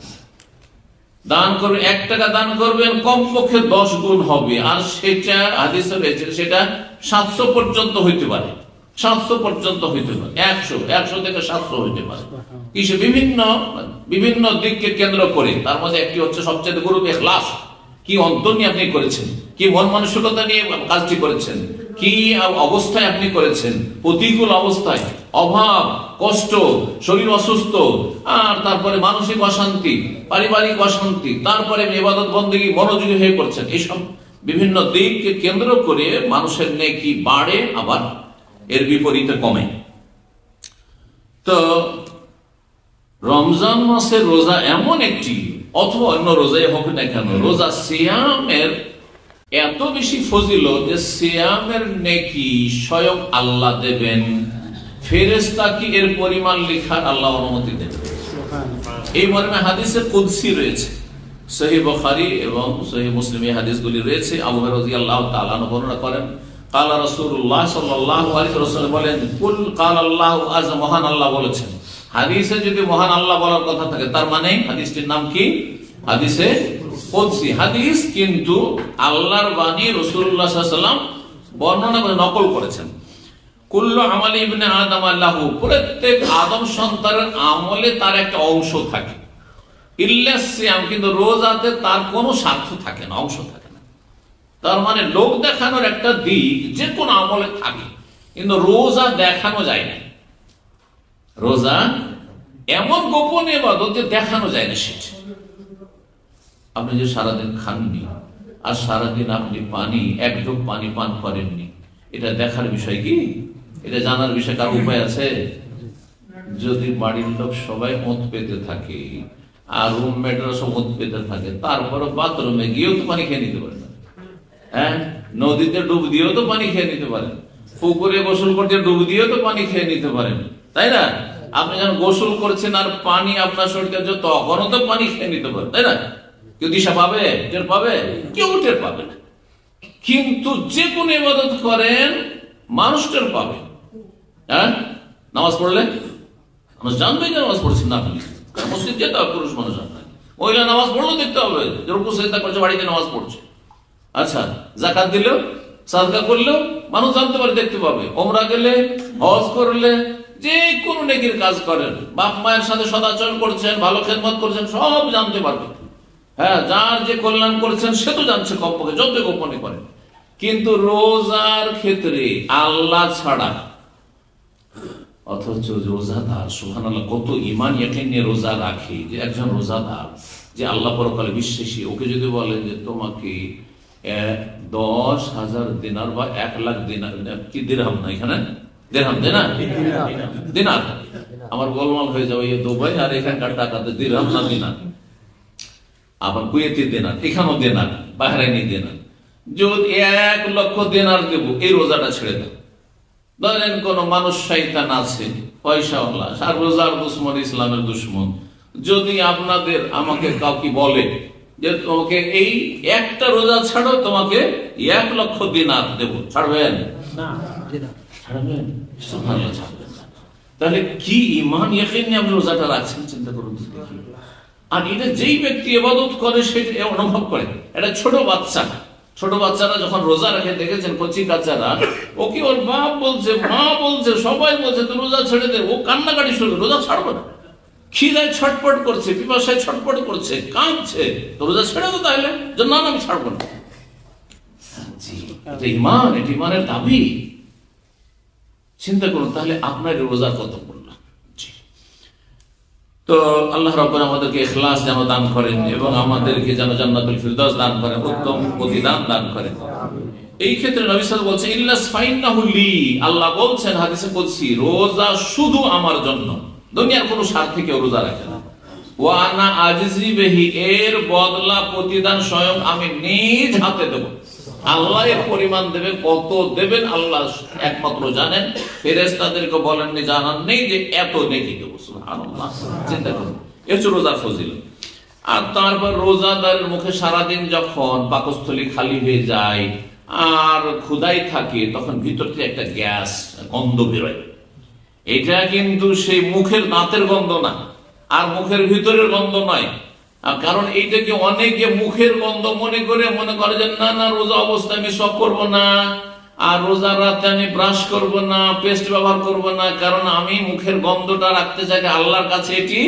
দান করবেন, 1 টাকা দান করবেন, কমপক্ষে 10 গুণ হবে। আর সেটা হাদিসে রয়েছে, সেটা 700 পর্যন্ত হইতে পারে। 700 পর্যন্ত হইতে পারে, 100 থেকে 700 হইতে পারে। কিসে? বিভিন্ন দিককে কেন্দ্র করে। তার মধ্যে একটি হচ্ছে সবচেয়ে গুরু ইখলাস। কি অন্তর নিয়ে আপনি করেছেন, কি মন মানসিকতা নিয়ে কাজটি করেছেন, কি অবস্থায় আপনি করেছেন, প্রতিকূল অবস্থায়, অভাব, কষ্ট, শরীর অসুস্থ, আর তারপরে মানসিক অশান্তি, পারিবারিক অশান্তি, তারপরে ইবাদত বন্দেগী মনোযোগী হয়ে করছেন। এইসব বিভিন্ন দিককে কেন্দ্র করে মানুষের নেকি বাড়ে, আবার এর বিপরীতে কমে। তো রমজান মাসের রোজা এমন একটি, অথবা অন্য রোজাই হোক না কেন, রোজা সিয়ামের এত বেশি ফজিলত যে সিয়ামের নেকি স্বয়ং আল্লাহ দেবেন, ফেরেশতা কি এর পরিমাণ লেখার আল্লাহ অনুমতি দেবেন। এই মর্মে হাদিসে কুদসি রয়েছে, সহিহ বুখারী এবং সহিহ মুসলিম এই হাদিসগুলি রয়েছে। আবু হুরায়রা রাদিয়াল্লাহু তাআলা বর্ণনা করেন, কালা রাসূলুল্লাহ সাল্লাল্লাহু আলাইহি ওয়াসাল্লাম বলেন, কুল কাল আল্লাহু আজ, মহান আল্লাহ বলেছেন। হাদিসে যদি মহান আল্লাহ বলার কথা থাকে, তার মানে হাদিসটির নাম কি? হাদিসে কুদসি হাদিস, কিন্তু আল্লাহর বাণী রাসূলুল্লাহ সাল্লাল্লাহু আলাইহি ওয়াসাল্লাম বর্ণনা করে নকল করেছেন। কুল্লু আমালি ইবনে আদম লাহু, প্রত্যেক আদম সন্তানের আমলে তার একটা অংশ থাকে। ইল্লা সিয়াম, কিন্তু রোজাতে তার কোনো স্বার্থ থাকে না, অংশ থাকে না। তার মানে লোক দেখানোর একটা দিক যে কোন আমলে থাকে, কিন্তু রোজা দেখানো যায় না। রোজা এমন গোপন ইবাদত যে দেখানো যায় না সেটা। আপনি যে সারাদিন খাননি, আর সারাদিন আপনি এক ঢোক পানি পান করেননি, এটা দেখার বিষয় কি? এটা জানার বিষয় কার উপায় আছে? যদি বাড়ির লোক সবাই মদ পেতে থাকে আর রুমমেটরা সব মদ পেতে থাকে, তারপরে বাথরুমে গিয়েও তো পানি খেয়ে নিতে পারেন, হ্যাঁ, নদীতে ডুব দিয়েও তো পানি খেয়ে নিতে পারেন, পুকুরে গোসল করতে ডুব দিয়েও তো পানি খেয়ে নিতে পারেন, তাই না? আপনি যখন গোসল করছেন আর পানি আপনার শরীরে, তখনও তো পানি খেয়ে নিতে পারেন, তাই না? কেউ দিশা পাবে, টের পাবে? কেউ টের পাবে না। কিন্তু যে কোনো ইবাদত করেন মানুষ টের পাবে। হ্যাঁ, নামাজ পড়লে মানুষ জানবে যে নামাজ পড়ছেন না। আপনি মসজিদ যেতে হবে, পুরুষ মানুষ আপনাকে, মহিলা নামাজ পড়লেও দেখতে হবে যে রুকু সিজদা করছে, বাড়িতে নামাজ পড়ছে। আচ্ছা, যাকাত দিলেও, সাদকা করলেও মানুষ জানতে পারে, দেখতে পাবে। ওমরা গেলে, হজ করলে, যে কোনো নেকির কাজ করেন, বাপ মায়ের সাথে সদাচরণ করছেন, ভালো খেদমত করছেন, সব জানতে পারবে। হ্যাঁ, যার যে কল্যাণ করেছেন সে তো জানছে কমপক্ষে, যত গোপনে করেন। কিন্তু রোজার ক্ষেত্রে আল্লাহ ছাড়া, অথচ রোজাদার সুবহানাল্লাহ কত ঈমান ইয়াকিন নিয়ে রোজা রাখে, যে একজন রোজাদার যে আল্লাহ পরকালে বিশ্বাসী, ওকে যদি বলেন যে তোমাকে 10,000 দিনার বা 1,00,000 দিনার, কি দিরহাম না, এখানে দিরহাম, দিনার, আমার গোলমাল হয়ে যাবে দুবাই আর এখানকার টাকাতে দিরহাম না দিনার, আবার কুয়েতি দেনার, এখানেও দেনার, বাহরাইনি দেনার, যদি 1,00,000 দেনার দেবো, এই রোজাটা ছেড়ে দেব। ধরেন কোন মানুষ শয়তান আছে, পয়সাওয়ালা, আর রোজার দুশ্মন, ইসলামের দুশ্মন, যদি আমাকে কাউকে বলে যে তোমাকে এই একটা রোজা ছাড়ো, তোমাকে 1,00,000 দিনার দেবো, ছাড়বেন? ছাড়বেন? সুবহানাল্লাহ, ছাড়বেন না। তাহলে কি ঈমান ইয়াকিন নিয়ে আপনি রোজাটা রাখছেন, চিন্তা করুন। আর এটা যেই ব্যক্তি ইবাদত করে সেটা অনুভব করে। এটা ছোট বাচ্চারা যখন রোজা রাখে, দেখেছেন কচি কাচ্চারা, ওকে ওর বাপ বলছে, মা বলছে, সবাই বলছে তো রোজা ছেড়ে দে, ও কান্নাকাটি শুরু, রোজা ছাড়বে না। খিদায় ছটপট করছে, পিপাসায় ছটপট করছে, কাঁদছে, তো রোজা ছেড়ে দো তাহলে, না আমি ছাড়বো না। এটা ঈমান, এটা ঈমানের দাবি। চিন্তা করুন তাহলে আপনার রোজা কত পড়ল। তো আল্লাহ রাব্বুল আমাদেরকে ইখলাস যেন দান করেন এবং আমাদেরকে যেন জান্নাতুল ফিরদাউস দান করেন, উত্তম প্রতিদান দান করেন। এই ক্ষেত্রে নবী সাল্লাল্লাহু আলাইহি ওয়াসাল্লাম বলছেন, ইল্লা ফাইন্নাহু লি, আল্লাহ বলছেন হাদিসে কুদসি, রোজা শুধু আমার জন্য, দুনিয়ার কোনো স্বার্থে কেউ রোজা রাখে না। ওয়া আনা আজিজি বিহি, এর বদলা প্রতিদান স্বয়ং আমি নিজ হাতে দেব। আল্লাহ এর পরিমাণ দেবেন, কত দেবেন আল্লাহ একমাত্র জানেন। ফেরেশতাদেরকে বলেননি, জানান নেই যে এত নেকি দেব। সুবহানাল্লাহ, চিন্তা করুন, এর হচ্ছে রোজার ফজিলত। আর তারপর রোজাদারের মুখে সারাদিন যখন পাকস্থলী খালি হয়ে যায় আর ক্ষুধাই থাকে, তখন ভিতর থেকে একটা গ্যাস গন্ধ বেরোয়। এটা কিন্তু সেই মুখের দাঁতের গন্ধ না, আর মুখের ভিতরের গন্ধ নয়। কারণ এইটাকে অনেকে মুখের গন্ধ মনে করে যে না রোজা অবস্থায় আমি সব করবো না, আর রোজার রাতে আমি ব্রাশ করব না, পেস্ট ব্যবহার করব না, কারণ আমি মুখের গন্ধটা রাখতে চাই আল্লাহর কাছে এটি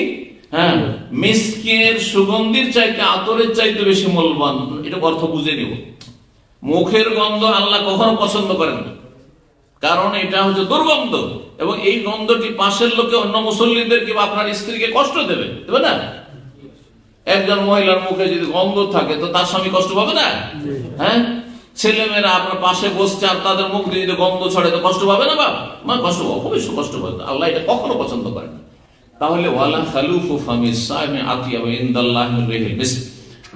মিস্কের সুগন্ধির চাইতে, আতরের চাইতে বেশি মূল্যবান। এটা অর্থ বুঝে নিব। মুখের গন্ধ আল্লাহ কখনো পছন্দ করেন না, কারণ এটা হচ্ছে দুর্গন্ধ, এবং এই গন্ধটি পাশের লোকে, অন্য মুসল্লিদেরকে বা আপনার স্ত্রীকে কষ্ট দেবে, দেবে না? একজন মহিলার মুখে যদি গন্ধ থাকে তো তার স্বামী কষ্ট পাবে না? হ্যাঁ, ছেলেমেয়েরা আপনার পাশে বসছে আর তাদের মুখ দিয়ে যদি গন্ধ ছড়ে তো কষ্ট পাবে না? বাবা মা কষ্ট পাবে, অবশ্যই কষ্ট পাবে। আল্লাহ এটা কখনো পছন্দ করে না। তাহলে ওয়ালা খালুফু ফামিস সাইমি আতিয়াবু ইনদাল্লাহি মিন রিহিল মিস্ক,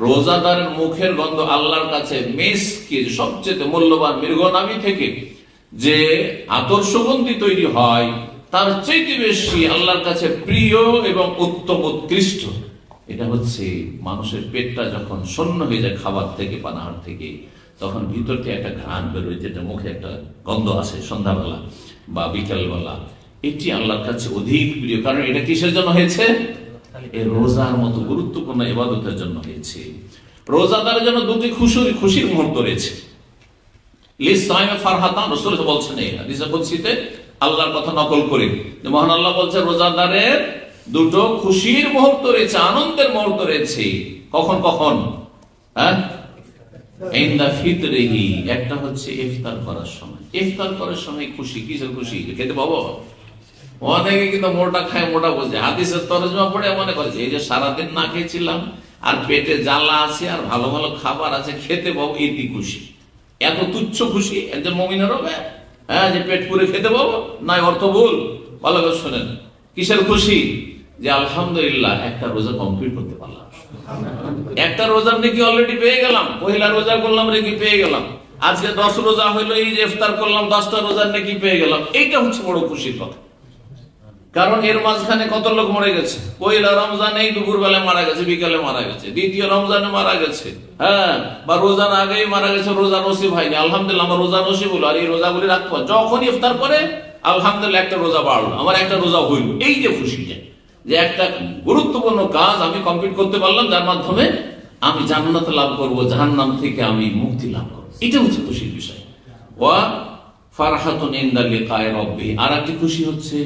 রোজাদারের মুখের গন্ধ আল্লাহর কাছে মিস্কের সবচেয়ে মূল্যবান মৃগনাভি থেকে যে আতর সুগন্ধি তৈরি হয় তার চাইতে বেশি আল্লাহর কাছে প্রিয় এবং উত্তম উৎকৃষ্ট। এটা হচ্ছে মানুষের পেটটা যখন শূন্য হয়ে যায় খাবার থেকে, পানাহার থেকে, তখন ভিতর থেকে একটা ঘ্রাণ বেরোয়, যেটা মুখে একটা গন্ধ আসে সন্ধ্যাবেলা বা বিকেলবেলা। এটি আল্লাহর কাছে অধিক প্রিয়, কারণ এটা কিসের জন্য হয়েছে? এই রোজার মতো গুরুত্বপূর্ণ ইবাদতের জন্য হয়েছে। রোজাদারের জন্য দুটি খুশির মুহূর্ত রয়েছে। রাসূল বলছেন এই হাদিসে কুদসিতে আল্লাহর কথা নকল করে, যে মহান আল্লাহ বলছেন রোজাদারের দুটো খুশির মুহূর্ত রয়েছে, আনন্দের মুহূর্ত রয়েছে। কখন কখন? একটা হচ্ছে ইফতার করার সময়। ইফতার করার সময় খুশি। কিসের খুশি? খেতে পাবো। অনেকে কিন্তু মোটা খায়, মোটা বোঝে। হাদিসের তরজমা পড়ে মনে করেছে এই যে সারাদিন না খেয়েছিলাম আর পেটে জ্বালা আছে আর ভালো ভালো খাবার আছে, খেতে পাবো, এটি খুশি। এত তুচ্ছ খুশি একজন মুমিনের হবে? যে পেট পুরে খেতে পাবো? নাই, অর্থ ভুল। ভালো করে শোনেন, কিসের খুশি? যে আলহামদুলিল্লাহ একটা রোজা কমপ্লিট করতে পারলাম, একটা রোজার নাকি অলরেডি পেয়ে গেলাম, পহিলা রোজা করলাম নাকি পেয়ে গেলাম, আজকে 10 রোজা হইলো, এই যে ইফতার করলাম 10টা রোজার নাকি পেয়ে গেলাম। এইটা হচ্ছে বড় খুশির কথা। কারণ এর মাঝখানে কত লোক মরে গেছে। পহিলা রমজানে দুপুর বেলায় মারা গেছে, বিকালে মারা গেছে, দ্বিতীয় রমজানে মারা গেছে, বা রোজার আগেই মারা গেছে, রোজা নসিব হয়নি। আলহামদুলিল্লাহ আমার রোজা নসিব হলো, আর এই রোজাগুলি রাখবো। যখন ইফতার করে আলহামদুলিল্লাহ একটা রোজা বাড়লো, আমার একটা রোজা হইল। এই যে খুশি, যে একটা গুরুত্বপূর্ণ কাজ আমি কমপ্লিট করতে পারলাম, যার মাধ্যমে আমি জান্নাত লাভ করবো, জাহান্নাম থেকে আমি মুক্তি লাভ করবো। এটা হচ্ছে খুশির বিষয়। ওয়া ফারহাতুন ইনদা লিকাই রাব্বি, আর একটি খুশি হচ্ছে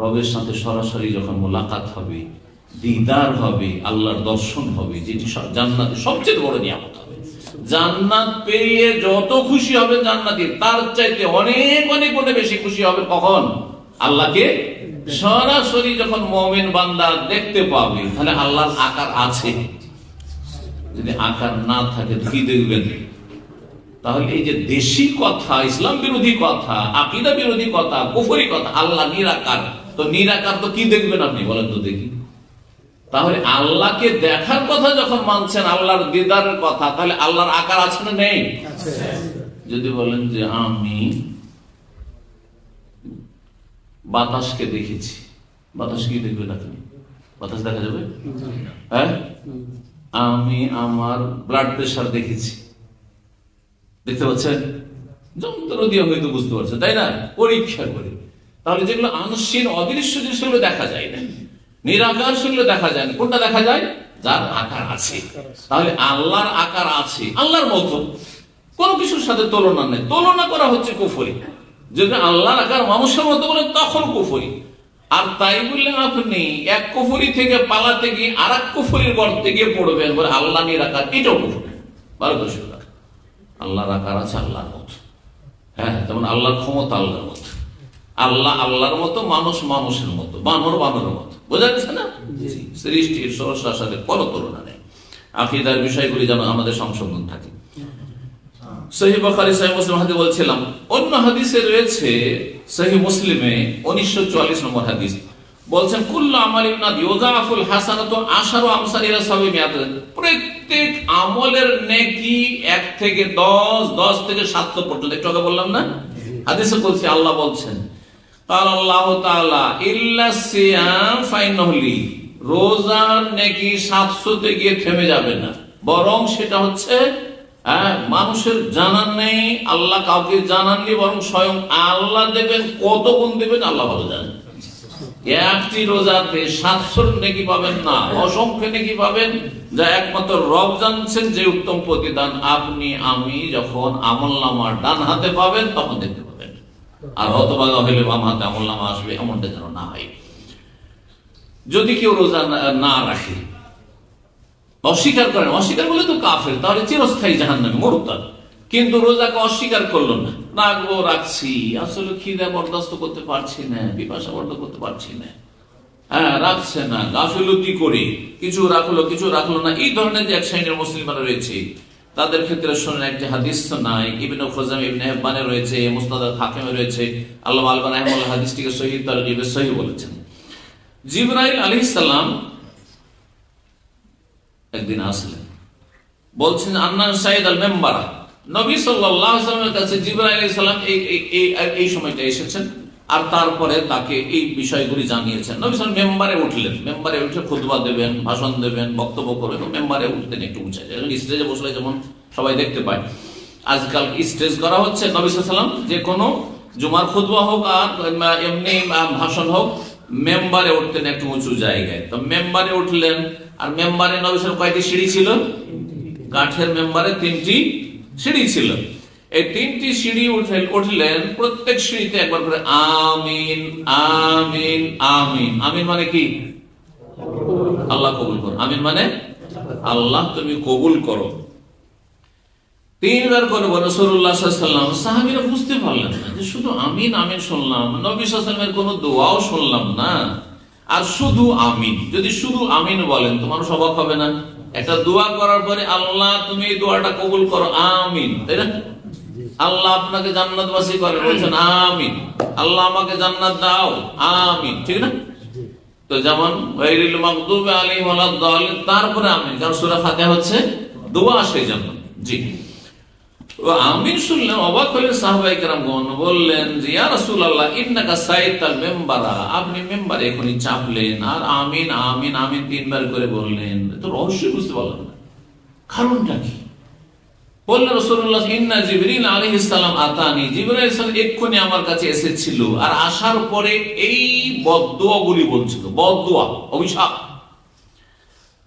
রবের সাথে সরাসরি যখন মোলাকাত হবে, দিদার হবে, আল্লাহর দর্শন হবে, যেটি জান্নাতের সবচেয়ে বড় নিয়ামত হবে। জান্নাত পেয়ে যত খুশি হবে জান্নাতি, তার চাইতে অনেক অনেক অনেক বেশি খুশি হবে কখন? আল্লাহকে সরাসরি যখন মুমিন বান্দা দেখতে পাবে। তাহলে আল্লাহর আকার আছে, যদি আকার না থাকে কি দেখবেন? তাহলে এই যে দেশি কথা, ইসলাম বিরোধী কথা, আকীদা বিরোধী কথা, কুফরি কথা, আল্লাহ নিরাকার, তো নিরাকার তো কি দেখবেন আপনি বলেন তো দেখি? তাহলে আল্লাহকে দেখার কথা যখন মানছেন, আল্লাহর দিদারের কথা, তাহলে আল্লাহর আকার আছে না নেই? যদি বলেন যে আমি বাতাসকে দেখেছি, বাতাস কি দেখবেন আপনি? বাতাস দেখা যাবে? হ্যাঁ, আমি আমার ব্লাড প্রেশার দেখেছি, দেখতে পাচ্ছেন? যন্ত্র দিয়ে হয়তো বুঝতে পারছেন, তাই না? পরীক্ষা করে। তাহলে যেগুলো আংশিক অদৃশ্য জিনিস, সেগুলো দেখা যায় না, নিরাকার, সেগুলো দেখা যায় না। কোনটা দেখা যায়? যার আকার আছে। তাহলে আল্লাহর আকার আছে, আল্লাহর মতো, কোনো কিছুর সাথে তুলনা নেই। তুলনা করা হচ্ছে কুফরি। যদি আল্লাহর আকার মানুষের মতো বলে তখন কুফরি। আর তাই বললেন আপনি এক কুফরি থেকে পালাতে গিয়ে আর এক কুফরির গর্তে গিয়ে পড়বেন, বলে আল্লাহ নিরাকার, এটাও কুফরি। ভালো করে শুনে রাখেন, আল্লাহর আকার আছে আল্লাহর মতো। হ্যাঁ, যেমন আল্লাহর ক্ষমতা আল্লাহর মতো, আল্লাহ আল্লাহর মতো, মানুষ মানুষের মতো, বানর বানরের মতো। বোঝা গেছে না? সৃষ্টির স্রষ্টার সাথে কোনো তুলনা নেই। আকীদার বিষয়গুলি যেন আমাদের সংশোধন থাকে। সহিহ বুখারী, সহিহ মুসলিম হাদিস বলছিলাম। অন্য হাদিসে রয়েছে সহিহ মুসলিমে 1944 নম্বর হাদিস, বলছেন কুল্লু আমালিন ইউযাফুল হাসানাতু 10 আমসাল ইলা 700। প্রত্যেক আমলের নেকি 1 থেকে 10, 10 থেকে 700 পর্যন্ত। একটু আগে বললাম না, হাদিসে বলছে, আল্লাহ বলছেন কাল আল্লাহ তাআলা ইল্লা সিয়াম ফাইন্নাহু লি, রোজার নেকি 700 তে গিয়ে থেমে যাবে না, বরং সেটা হচ্ছে মানুষের জানার নেই, আল্লাহ কাউকে জানাননি, বরং স্বয়ং আল্লাহ দেবেন। কত গুণ দেবেন আল্লাহ ভালো জানেন। একটি রোজাতে 700 নেকি পাবেন না, অসংখ্য নেকি পাবেন, যা একমাত্র রব জানছেন যে উত্তম প্রতিদান আপনি আমি যখন আমলনামার ডান হাতে পাবেন তখন দেখতে পাবেন। আর হতভাগা হইলে বাম হাতে আমলনামা আসবে, এমনটা যেন না হয়। যদি কেউ রোজা না রাখে, অস্বীকার করেন, অস্বীকার করলে তো কাফের, তাহলে চিরস্থায়ী জাহান্নামে মুরতাদ। কিন্তু রোজাকে অস্বীকার করলো না, রাখবো রাখছি, আসলে খিদা বরদাস্ত করতে পারছি না, পিপাসা বরদাস্ত করতে পারছি না, হ্যাঁ রাখছে না, গাফিলতি করে কিছু রাখলো কিছু রাখলো না, এই ধরনের যে এক শ্রেণীর মুসলিমরা রয়েছে তাদের ক্ষেত্রে শোনেন একটি হাদিস নাই, ইবনে খুজাইমা ইবনে হিব্বানে রয়েছে, মুসনাদ হাকিমে রয়েছে, আল্লামা আলবানী রাহিমাহুল্লাহ হাদিসটিকে সহিহ তারগিবে সহিহ বলেছেন। জিবরাইল আলাইহিস সালাম একদিন আসলেন, বলছেন আন্না সাইদ আল মেম্বারা, নবী সাল্লাল্লাহু আলাইহি ওয়াসাল্লামের কাছে জিবরাইল আলাইহিস সালাম এই সময়টা এসেছেন, আর তারপরে তাকে এই বিষয়গুলি জানিয়েছেন। নবী সাল্লাল্লাহু আলাইহি ওয়াসাল্লাম মেম্বারে উঠলেন, মেম্বারে উঠে খুতবা দেবেন, ভাষণ দেবেন, বক্তব্য করবেন, মেম্বারে উঠতেন একটু উঁচা, স্টেজে বসলে যেমন সবাই দেখতে পায়। আজকাল স্টেজ করা হচ্ছে, নবী সাল্লাল্লাহু আলাইহি ওয়াসাল্লাম যে কোনো জুমার খুতবা হোক আর এমনি ভাষণ হোক, মেম্বারে উঠতেন একটু উঁচু জায়গায়। তো মেম্বারে উঠলেন, আর মেম্বারে নবী সাল্লাল্লাহু আলাইহি ওয়াসাল্লাম কয়টি সিঁড়ি ছিল? কাঠের মেম্বারে 3টি সিঁড়ি ছিল। এই 3টি সিঁড়ি উঠলেন, প্রত্যেক সিঁড়িতে একবার করে আমিন আমিন আমিন। আমিন মানে কি? আল্লাহ কবুল করো। আমিন মানে আল্লাহ তুমি কবুল করো। 3বার করে রাসূলুল্লাহ সাল্লাল্লাহু আলাইহি ওয়াসাল্লাম, সাহাবীরা বুঝতে পারলেন না যে শুধু আমিন আমিন শুনলাম, নবী সাল্লাল্লাহু আলাইহি ওয়াসাল্লামের কোনো দোয়াও শুনলাম না, আর শুধু আমিন। যদি শুধু আমিন বলেন তো মানুষ অবাক হবে না? একটা দোয়া করার পরে আল্লাহ তুমি এই দোয়াটা কবুল করো, আমিন, তাই না? আল্লাহ আপনাকে জান্নাতবাসী করে, বলছেন আমিন, আল্লাহ আমাকে জান্নাত দাও, আমিন, ঠিক না? তো যেমন গায়রিল মাগদুবি আলাইহিম ওয়ালাদ-দাল্লিন, তারপরে আমিন, কারণ সূরা ফাতিহা হচ্ছে দোয়া, সেই জন্য। জি, আমিন শুনলেন, অবাক হলেন সাহাবায়ে কেরামগণ, বললেন যে ইয়া রাসূলুল্লাহ ইন্নাকা সাইতাল মেম্বারা, আপনি মেম্বারে এখনই চাপলেন আর আমিন আমিন আমিন 3বার করে বললেন, তো রহস্য বুঝতে পারলেন না, কারণটা কি? বললেন রাসূলুল্লাহ ইন্না জিবরিল আলাইহিস সালাম আতানি, জিবরাইল আলাইহিস সালাম এক্ষুনি আমার কাছে এসেছিল, আর আসার পরে এই বদদুয়াগুলি বলছিল, বদদুয়া, অভিশাপ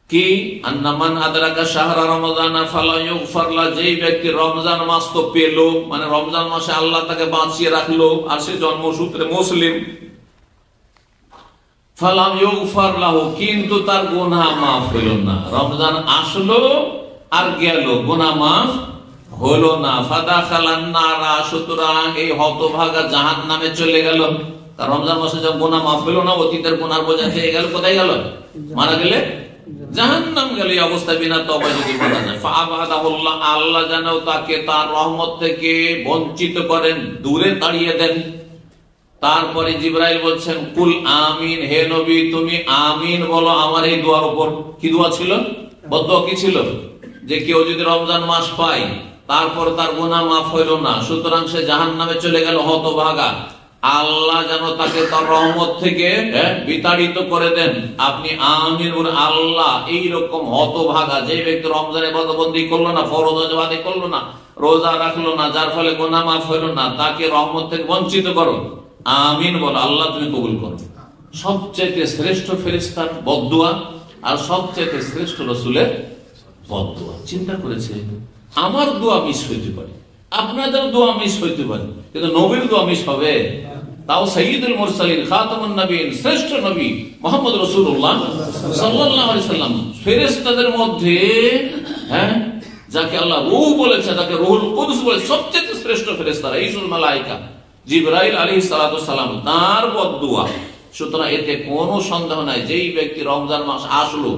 কি? আন্নামান আদরাকা শাহরা রমাদান ফালা ইগফার লা, যেই ব্যক্তি রমজান মাস তো পেল, মানে রমজান মাসে আল্লাহ তাকে বাঁচিয়ে রাখলো আর সে জন্মসূত্রে মুসলিম, ফালা ইগফার লাহু, কিন্তু তার গুনাহ মাফ হলো না। রমজান আসলো আর গেল, গুনাহ মাফ হলো না। ফাদাখালান নারা, সুতরাং এই হতভাগা জাহান্নামে চলে গেল। কারণ রমজান মাসে যখন গুনাহ মাফ হলো না, অতীতের গুনার বোঝা হয়ে গেল, কোথায় গেল? মারা গেলে জাহান্নাম গেল। এই অবস্থা বিনা তওবা যদি মারা যায়, ফাআবাদাহুল্লাহ, আল্লাহ যেন তাকে তার রহমত থেকে বঞ্চিত করেন, দূরে তাড়িয়ে দেন। তারপরে জিবরাইল বলছেন কুল আমিন, হে নবী তুমি আমিন বলো আমার এই দোয়ার উপর। কি দোয়া ছিল? বদদোয়া কি ছিল? যে কেউ যদি রমজান মাস পায় তারপর তার গুনাহ মাফ হইল না, সুতরাং সে জাহান্নামে চলে গেল, হতভাগা, আল্লাহ যেন তাকে তার রহমত থেকে বিতাড়িত করে দেন। আপনি আমিন বলেন। আল্লাহ এইরকম হতভাগা যে ব্যক্তি রমজানে ইবাদতবন্দি করলো না, ফরজ আদায় করলো না, রোজা রাখলো না, যার ফলে গুনাহ মাফ হইল না, তাকে রহমত থেকে বঞ্চিত করো। আমিন বলো, আল্লাহ তুমি কবুল করো। সবচেয়ে শ্রেষ্ঠ ফেরেশতার বদদুয়া আর সবচেয়ে শ্রেষ্ঠ রাসূলের বদদুয়া। চিন্তা করেছে, আমার দোয়া মিস হইতে পারে, আপনাদের দোয়া মিস হইতে পারে, কিন্তু নবীর দোয়া মিস হবে? তাও সাইয়্যিদুল মুরসালিন, খাতামুন নবীন, শ্রেষ্ঠ নবী মুহাম্মদ রাসূলুল্লাহ সাল্লাল্লাহু আলাইহি সাল্লাম, ফেরেশতাদের মধ্যে যাকে আল্লাহ রূহ বলেছে, যাকে রূহুল কুদস বলে, সবচেয়ে শ্রেষ্ঠ ফেরেশতা রাইসুল মালায়েকা জিবরাইল আলাইহিস সালাতু সালাম, তার বদদুয়া। সুতরাং এতে কোনো সন্দেহ নাই, যেই ব্যক্তি রমজান মাস আসলো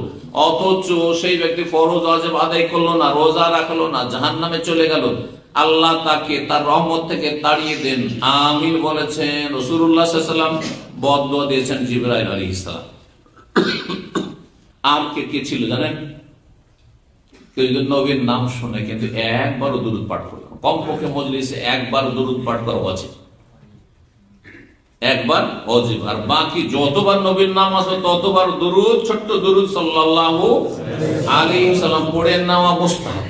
অথচ সেই ব্যক্তি ফরজ ওয়াজিব আদায় করলো না, রোজা রাখলো না, জাহান্নামে চলে গেল, আল্লাহ তাকে তার রহমত থেকে তাড়িয়ে দেন। আমিন বলেছেন রাসূলুল্লাহ সাল্লাল্লাহু আলাইহি ওয়াসাল্লাম, বদদুয়া দিয়েছেন জিবরাইল আলাইহিস সালাম। আর কে ছিল জানেন? কেউ যদি নবীর নাম শুনে কিন্তু একবারও দুরূদ পাঠ করলো, কমপক্ষে মজলিসে একবার দুরূদ পাঠ করা উচিত, একবার ওয়াজিব, আর বাকি যতবার নবীর নাম আসবে ততবার দুরূদ, ছোট্ট দুরূদ সাল্লাল্লাহু আলাইহি ওয়াসাল্লাম পড়ে নেওয়া মুস্তাহাব।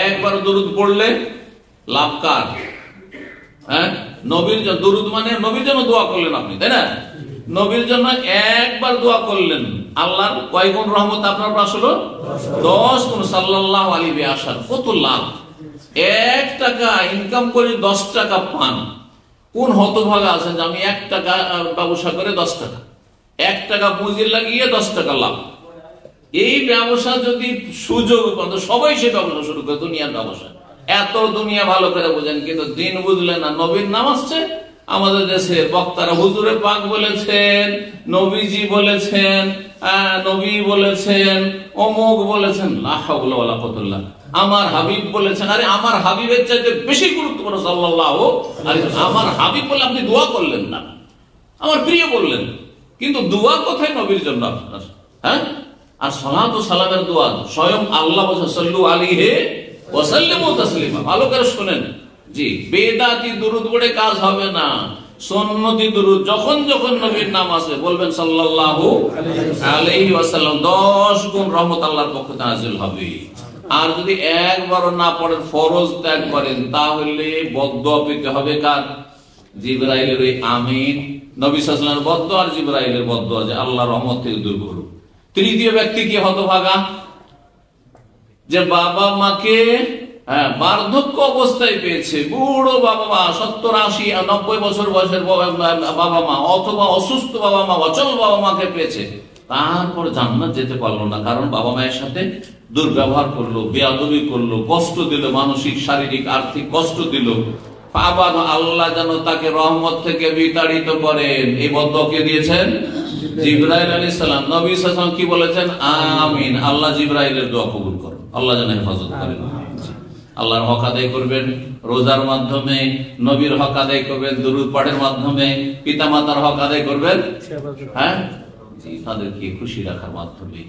একবার দুরূদ পড়লে লাভকার। নবীর দুরূদ মানে নবীর জন্য দোয়া করলেন আপনি, তাই না? নবীর জন্য একবার দোয়া করলেন, আল্লাহর কয় গুণ রহমত আপনার পাশ হলো? 10 গুণ। সাল্লাল্লাহু আলাইহি ওয়াসাল্লাম। কত লাভ! 1 টাকা ইনকাম করে 10 টাকা পান। কোন হতভাগা আছেন যে আমি 1 টাকা ব্যবসা করে 10 টাকা, 1 টাকা পুঁজি লাগিয়ে 10 টাকা লাভ। এই ব্যবসা যদি সুযোগ পান, সবাই সে ব্যবসা শুরু করে, দুনিয়ার ব্যবসা। এত দুনিয়া ভালো করে বোঝেন, কিন্তু দিন বুঝলেন না। নবীর নাম আসছে, আমাদের দেশের বক্তারা হুজুরে পাক বলেছেন, নবীজি বলেছেন, নবী বলেছেন, অমুক বলেছেন, লা হাওলা ওয়ালা কুওয়াতা, আমার হাবিব বলেছেন। আরে আমার হাবিবের চাইতে বেশি গুরুত্বপূর্ণ সাল্লাল্লাহু আলাইহি ওয়াসাল্লাম। আমার হাবিব বলে আপনি দোয়া করলেন না, আমার প্রিয় বললেন, কিন্তু দোয়া কোথায় নবীর জন্য আপনার? হ্যাঁ, আর সালাত ও সালামের দোয়া স্বয়ং আল্লাহ বলেছেন, সাল্লু আলাইহি ওয়া সাল্লিমু তাসলিমা। ভালো করে শুনেন, জি, বেদাতি দুরূদ পড়ে কাজ হবে না। সুন্নতি দুরূদ যখন যখন নবীর নাম আসে বলবেন সাল্লাল্লাহু আলাইহি ওয়াসাল্লাম, 10 গুণ রহমত আল্লাহর পক্ষ থেকে নাযিল হবে। আর যদি একবারও না পড়েন, ফরজ ত্যাগ করেন, তাহলে বদদুয়া পেতে হবে কার? জিবরাইলের ওই আমিন। নবী সাল্লাল্লাহু আলাইহি ওয়াসাল্লামের বদদুয়া আর জিবরাইলের বদদুয়া, যে আল্লাহর রহমত থেকে দূর করুন। তৃতীয় ব্যক্তি কি হতভাগা? যে বাবা মাকে বার্ধক্য অবস্থায় পেয়েছে, বুড়ো বাবা মা, 70, 80, 90 বছর বয়সের বাবা মা, অথবা অসুস্থ বাবা মা, অচল বাবা মাকে পেয়েছে, তারপর জান্নাত যেতে পারলো না, কারণ বাবা মায়ের সাথে দুর্ব্যবহার করলো, বেয়াদবি করলো, কষ্ট দিল, মানসিক, শারীরিক, আর্থিক কষ্ট দিল। আবার আল্লাহ যেন তাকে রহমত থেকে বিতাড়িত করেন, এই বদদুয়া কে দিয়েছেন? জিবরাইল আলাইহিস সালাম। নবী সাল্লাল্লাহু আলাইহি ওয়াসাল্লাম কি বলেছেন? আমিন। আল্লাহ জিবরাইলের দোয়া কবুল করুন, আল্লাহ যেন হেফাজত করেন। আল্লাহর হক আদায় করবেন রোজার মাধ্যমে, নবীর হক আদায় করবেন দুরূদ পাঠের মাধ্যমে, পিতামাতার হক আদায় করবেন, হ্যাঁ, তাদেরকে খুশি রাখার মাধ্যমে,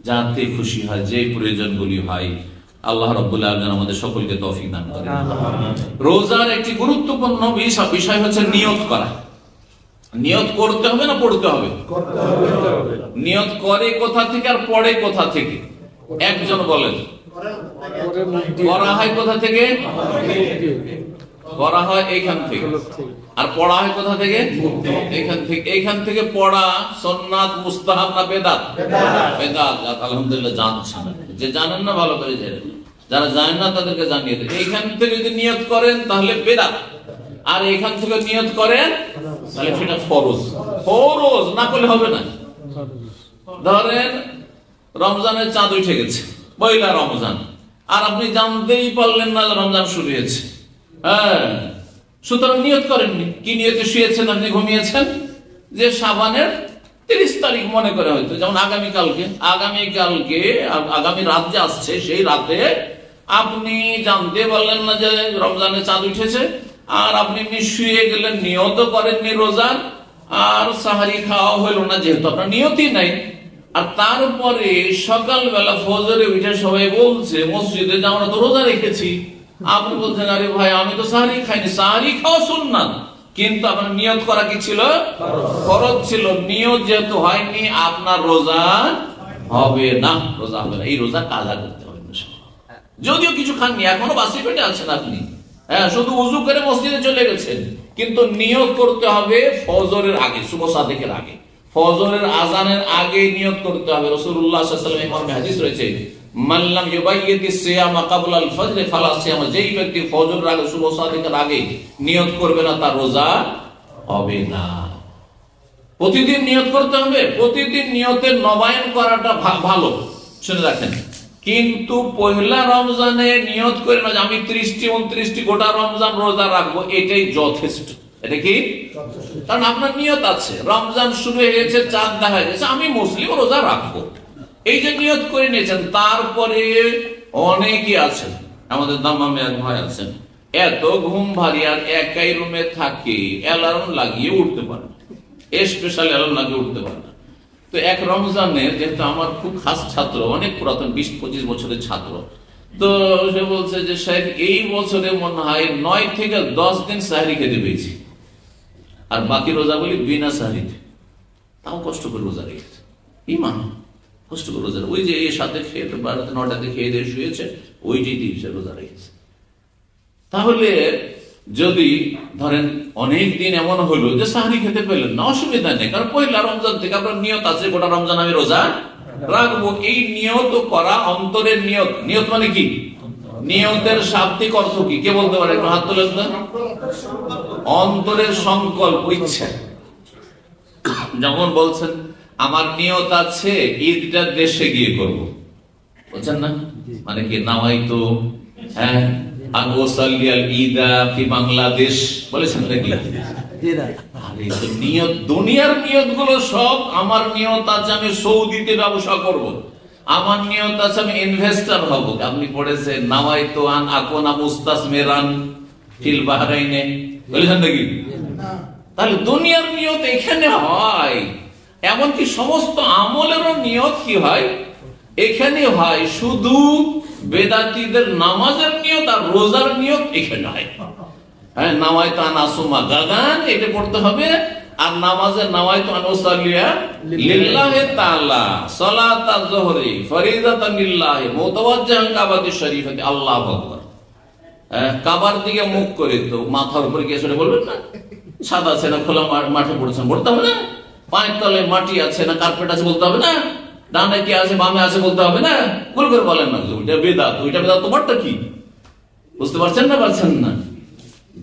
যাতে খুশি হয়, যে প্রয়োজনগুলি হয়। আল্লাহ রাব্বুল আলামিন আমাদের সকলকে তৌফিক দান করেন। রোজার একটি গুরুত্বপূর্ণ বিষয় হচ্ছে নিয়ত করা। নিয়ত করতে হবে না পড়তে হবে? নিয়ত করে কোথা থেকে আর পড়ে কোথা থেকে? একজন বলেন। করা হয় কোথা থেকে? করা হয় এইখান থেকে। আর পড়া হয় কোথা থেকে? এইখান থেকে। এইখান থেকে পড়া সুন্নাত, মুস্তাহাব না বেদাত? বেদাত। আলহামদুলিল্লাহ জানছেন, যে জানেন না ভালো করে জেনে, যারা জানেন না তাদেরকে জানিয়ে দেন। এইখান থেকে যদি নিয়ত করেন তাহলে বেদাত, আর এইখান থেকে নিয়ত করেন তাহলে সেটা ফরজ। ফরজ না করলে হবে না। ধরেন রমজানের চাঁদ উঠে গেছে, পয়লা রমজান, আর আপনি জানতেই পারলেন না রমজান শুরু হয়েছে, হ্যাঁ, সুতরাং নিয়ত করেননি। কি নিয়তে শুয়েছেন? আপনি ঘুমিয়েছেন যে শাবানের 30 তারিখ মনে করে, হয়তো যেমন আগামীকালকে আগামী রাত যে আসছে, সেই রাতে আপনি জানতে পারলেন না যে রমজানের চাঁদ উঠেছে, আর আপনি শুয়ে গেলেন, নিয়ত করেননি রোজার, আর সাহারি খাওয়া হলো না, যেহেতু আপনার নিয়তই নাই। আর তারপরে সকালবেলা ফজরে উঠে সবাই বলছে মসজিদে যে আমরা তো রোজা রেখেছি, আপনি বলছেন আরে ভাই আমি তো সাহারি খাইনি। সাহারি খাওয়া সুন্নাত, কিন্তু আপনার নিয়ত করা কি ছিল? ফরজ ছিল। নিয়ত যেহেতু হয়নি, আপনার রোজা হবে না, রোজা হবে না। এই রোজা কাজা করতে হবে। যদিও কিছু খাননি, এখনো বাসি পেটে আছেন আপনি, হ্যাঁ, শুধু উযু করে মসজিদে চলে গেছেন, কিন্তু নিয়ত করতে হবে ফজরের আগে, শুভ সাদেকের আগে, ফজরের আজানের আগে নিয়ত করতে হবে। রাসূলুল্লাহ সাল্লাল্লাহু আলাইহি ওয়াসাল্লাম হাদিস রয়েছে, মান লাম ইউবাইয়িতিস সিয়ামা ক্বাবলা আল ফজর ফালা সিয়াম। যেই ব্যক্তি ফজরের আগে, শুভ সাদেকের আগে নিয়ত করবে না, তার রোজা হবে না। প্রতিদিন নিয়ত করতে হবে। প্রতিদিন নিয়তের নবায়ন করাটা ভালো, শুনে রাখেন। কিন্তু পয়লা রমজানে নিয়ত করে না যে আমি 30টি 29টি গোটা রমজান রোজা রাখবো, এটাই যথেষ্ট। এটা কি? কারণ আপনার নিয়ত আছে, রমজান শুরু হয়ে গেছে, চাঁদ দেখা গেছে, আমি মুসলিম, রোজা রাখবো, এই যে নিয়ত করে নিয়েছেন। তারপরে অনেকে আছেন, আমাদের দাম্মামে এক ভাই আছেন, এত ঘুম ভারী, আর একাই রুমে থাকে, অ্যালার্ম লাগিয়ে উঠতে পারে না, স্পেশাল অ্যালার্ম লাগিয়ে উঠতে পারে না। তো এক রমজানে, যেহেতু আমার খুব খাস ছাত্র, অনেক পুরাতন, 20-25 বছরের ছাত্র, তো সে বলছে যে সাহেব এই বছরে মনে হয় 9 থেকে 10 দিন সাহারি খেতে পেয়েছি, আর বাকি রোজাগুলি বিনা সাহারিতে, তাও কষ্ট করে রোজা রেখেছে। ইমান কষ্ট করে রোজা, ওই যে এর সাথে খেয়ে 12-9টাতে খেয়ে দিয়ে শুয়েছে, ওইটি দিয়েছে, রোজা রেখেছে। তাহলে যদি ধরেন অনেক দিন এমন হলো যে সাহারি খেতে পেলেন না, অসুবিধা নেই, কারণ পয়লা রমজান থেকে আপনার নিয়ত আছে গোটা রমজান আমি রোজা রাখবো। এই নিয়ত করা অন্তরের নিয়ত। নিয়ত মানে কি? নিয়তের শাব্দিক অর্থ কি কে বলতে পারে? একটু হাত তোলেন তো। অন্তরের সংকল্প, ইচ্ছা। যখন বলছেন আমার নিয়ত আছে ঈদটা দেশে গিয়ে করব, বলছেন না, মানে কি নাওয়াইতু বাংলাদেশ বলেছেন নাকি? নিয়ত, দুনিয়ার নিয়ত গুলো সব আমার নিয়ত আছে আমি সৌদিতে ব্যবসা করব, আমার নিয়ত আছে আমি ইনভেস্টর হব। আপনি পড়েছেন নাওয়াইতু আন আকুনা মুস্তাসমিরান ফিল বাহরাইনে, বলেছেন নাকি? তাহলে দুনিয়ার নিয়ত এখানে হয়, এমনকি সমস্ত আমলেরও নিয়ত কি হয়? এখানে হয়। শুধু বেদাতীদের নামাজের নিয়ত আর রোজার নিয়ত এখানে হয়। হ্যাঁ, নাওয়াইতু আন আসুমা গাদান এটা পড়তে হবে, আর নামাজের নাওয়াইতু আন উসাল্লিয়া লিল্লাহি তাআলা সালাতাজ যুহরি ফরিদাতান লিল্লাহি মুতাওয়াজ্জিহান কাবাতিশ শরীফাতি আল্লাহু আকবার। কাবার দিকে মুখ করে, তো মাথার উপরে কি আসলে বলবেন না? ছাদ আছে না খোলা মাঠে পড়েছেন বলতে হবে না? পায়ের তলায় মাটি আছে না কার্পেট আছে বলতে হবে না? ডানে কি আছে বামে আছে বলতে হবে না? ভুল করে বলেন না ওইটা বেদাত, ওইটা বেদাত। তোমারটা কি বুঝতে পারছেন না? পারছেন না?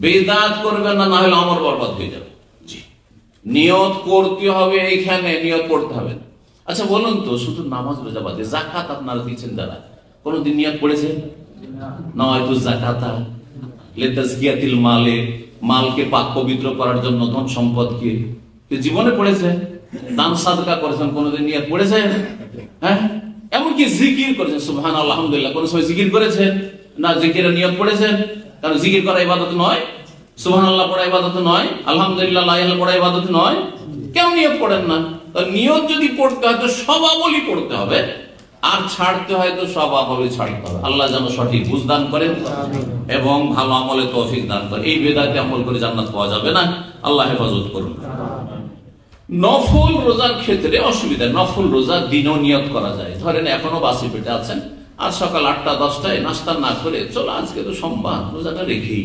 বেদাত করবেন না, না হলে আমল বরবাদ হয়ে যাবে। জি, নিয়ত করতে হবে, এইখানে নিয়ত করতে হবে। আচ্ছা বলুন তো, শুধু নামাজ রোজা বাদে যাকাত আপনারা দিচ্ছেন যারা, কোনদিন নিয়ত করেছে? নাওয়াইতু যাকাতা লিতাজকিয়াতিল মালে, মালকে পাক পবিত্র করার জন্য, ধন সম্পদকে জীবনে পড়েছে? দান সাদকা করেছেন, কোনদিন নিয়ত পড়েছে? হ্যাঁ, এমনকি জিকির করেছেন সুবহানাল্লাহ আলহামদুলিল্লাহ, কোন সময় জিকির করেছেন না? জিকিরের নিয়ত পড়েছেন? কারণ জিকির করা ইবাদত নয়, সুবহানাল্লাহ পড়া ইবাদত নয়, আলহামদুলিল্লাহ লা ইলাহা পড়া ইবাদত নয়। কেন নিয়ত পড়েন না? নিয়ত যদি পড়তে হয় তো সব আমলই পড়তে হবে, আর ছাড়তে হয় তো সব আমলই ছাড়তে হবে। আল্লাহ যেন সঠিক বুঝ দান করেন এবং ভালো আমলে তৌফিক দান করেন। এই বেদাতে আমল করে জান্নাত পাওয়া যাবে না, আল্লাহ হেফাজত করুন। নফল রোজার ক্ষেত্রে অসুবিধা, নফল রোজা দিনও নিয়ত করা যায়। ধরেন এখনো বাসি পেটে আছেন, আর সকাল 8টা-10টায় নাস্তা না করে চলো আজকে তো সোমবার, রোজাটা রেখেই,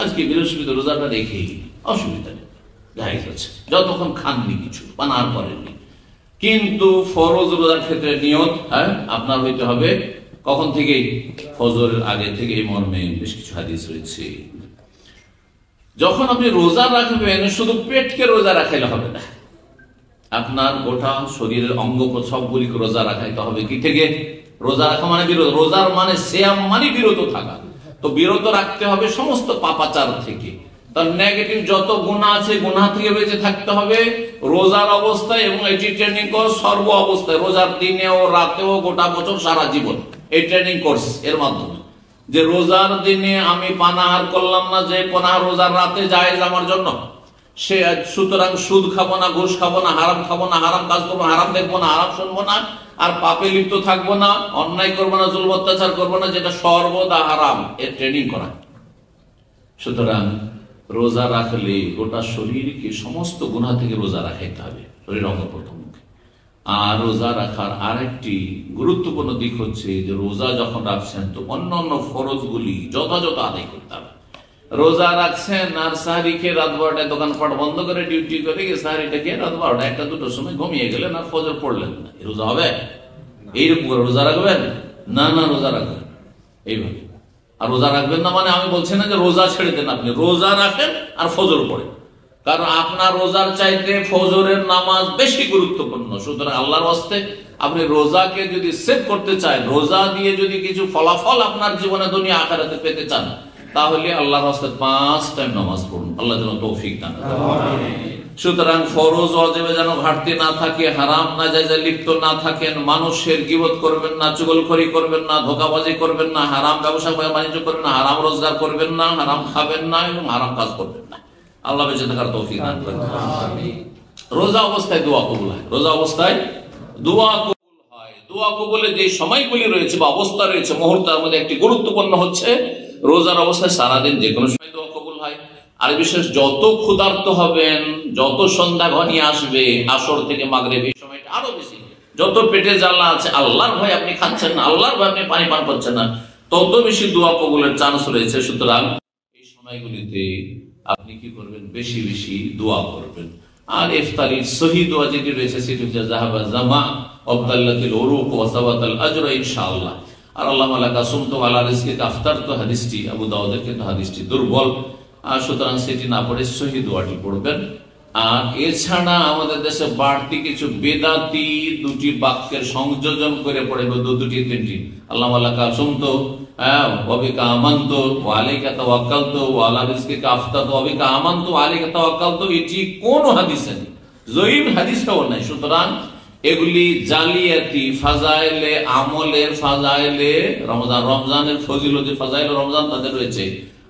আজকে বৃহস্পতি রোজাটা রেখেই, অসুবিধা নেই, জায়েজ আছে, যতক্ষণ খাননি কিছু পানার করেননি। কিন্তু ফরজ রোজার ক্ষেত্রে নিয়ত আপনার হইতে হবে কখন থেকে? ফজরের আগে থেকে। এই মর্মে বেশ কিছু হাদিস রয়েছে। যখন আপনি রোজা রাখবেন শুধু পেটকে রোজা রাখাইলে হবে না, আপনার গোটা শরীরের অঙ্গ সবগুলিকে রোজা রাখাইতে হবে। কি থেকে? রোজা রাখা মানে বিরত, রোজার মানে সিয়াম মানে বিরত থাকা। তো বিরত রাখতে হবে সমস্ত পাপাচার থেকে, তার নেগেটিভ যত গুনাহ আছে গুনাহ থেকে বেঁচে থাকতে হবে রোজার অবস্থায়, এবং এটি ট্রেনিং কোর্স সর্ব অবস্থায়, রোজার দিনেও রাতেও গোটা বছর সারা জীবন এই ট্রেনিং কোর্স এর মাধ্যমে। যে রোজার দিনে আমি পানাহার করলাম না, যে পানাহার রোজার রাতে জায়েজ আমার জন্য, সে সুতরাং সুদ খাবো না, ঘুষ খাবো না, হারাম খাবো না, হারাম কাজ করবো না, হারাম দেখবো না, হারাম শুনবো না, আর পাপে লিপ্ত থাকবো না, অন্যায় করবো না, জুলম অত্যাচার করবো না, যেটা সর্বদা হারাম, এর ট্রেনিং করা। সুতরাং রোজা রাখলে গোটা শরীরকে সমস্ত গুনাহ থেকে রোজা রাখাইতে হবে, শরীর অঙ্গ প্রত্যঙ্গকে। আর রোজা রাখার আরেকটি গুরুত্বপূর্ণ দিক হচ্ছে যে রোজা যখন রাখছেন তো অন্যান্য ফরজগুলি যথাযথ আদায় করতে হবে। রোজা রাখছেন আর সাহারি খেয়ে রাত 12টায় দোকানপাট বন্ধ করে ডিউটি করে গিয়ে সাহারিটা খেয়ে রাত 12টা 1টা-2টার সময় ঘুমিয়ে গেলেন আর ফজর পড়লেন না, রোজা হবে? এইরকম রোজা রাখবেন না? না, রোজা রাখবেন এইভাবে। আর রোজা রাখবেন না মানে আমি বলছি না যে রোজা ছেড়ে দেন, আপনি রোজা রাখেন আর ফজর পড়েন, কারণ আপনার রোজার চাইতে ফজরের নামাজ বেশি গুরুত্বপূর্ণ। সুতরাং আল্লাহর ওয়াস্তে আপনি রোজাকে যদি সেভ করতে চান, রোজা দিয়ে যদি কিছু ফলাফল আপনার জীবনে দুনিয়া আখিরাতে পেতে চান, তাহলে আল্লাহর ওয়াস্তে 5 টাইম নামাজ পড়ুন, আল্লাহ যেন তৌফিক দান করেন। সুতরাং ফরজ ওয়াজিবে যেন ঘাটতি না থাকে, হারাম নাজায়েজে লিপ্ত না থাকেন, মানুষের গীবত করবেন না, চুগলখড়ি করবেন না, ধোঁকাবাজি করবেন না, হারাম ব্যবসা বাণিজ্য করবেন না, হারাম রোজগার করবেন না, হারাম খাবেন না এবং হারাম কাজ করবেন না। আল্লাহ বেঁচে থাকার তৌফিক দান করেন। রোজা অবস্থায় দোয়া কবুল হয়, রোজা অবস্থায় দোয়া কবুল হয়। দোয়া কবুলের যে সময়গুলি রয়েছে বা অবস্থা রয়েছে মুহূর্তের মধ্যে একটি গুরুত্বপূর্ণ হচ্ছে রোজার অবস্থায় সারাদিন যে কোনো সময় দোয়া কবুল হয়। আর বিশেষ যত ক্ষুধার্ত হবেন, যত সন্ধ্যা ঘনিয়ে আসবে আসর থেকে মাগরিব, এই সময়টা আরো বেশি, যত পেটে জ্বালা আছে, আল্লাহর ভয় আপনি খাচ্ছেন না, আল্লাহর ভয় আপনি পানি পান করছেন না, তত বেশি দোয়া কবুলের চান্স রয়েছে। সুতরাং এই সময় সময়গুলিতে আপনি কি করবেন, বেশি বেশি দোয়া করবেন। আর ইফতারির সহি দোয়া যেটি রয়েছে সেটি হচ্ছে যাহাবা জামা আবদাল্লাতিল উরুক ওয়া সাবাতাল আজরা ইনশাআল্লাহ। আর আল্লাহ মালাকা সুমতু আলা রিজকিকা আফতারতু হাদিসটি আবু দাউদের, কিন্তু হাদিসটি দুর্বল, আর সুতরাং সেটি না পড়ে সহি দোয়াটি পড়বেন। আর এছাড়া আমাদের দেশে বাড়তি কিছু বেদাতি দুটি বাক্যের সংযোজন করে পড়ে, দুটি তিনটি, আল্লাহ মালাকা সুমতু ওয়াবিকা আমানতু ওয়া আলাইকা তাওয়াক্কালতু ওয়া আলা রিজকিকা আফতারতু ওয়াবিকা আমানতু ওয়া আলাইকা তাওয়াক্কালতু, এটি কোন হাদিসে নেই, জয়ীফ হাদিসেও নাই। সুতরাং এগুলি জালিয়াতি ফাজাইলে আমলের, ফাজাইলে রমজানের ফজিলতের ফাজাইলে রমজান তাদের রয়েছে,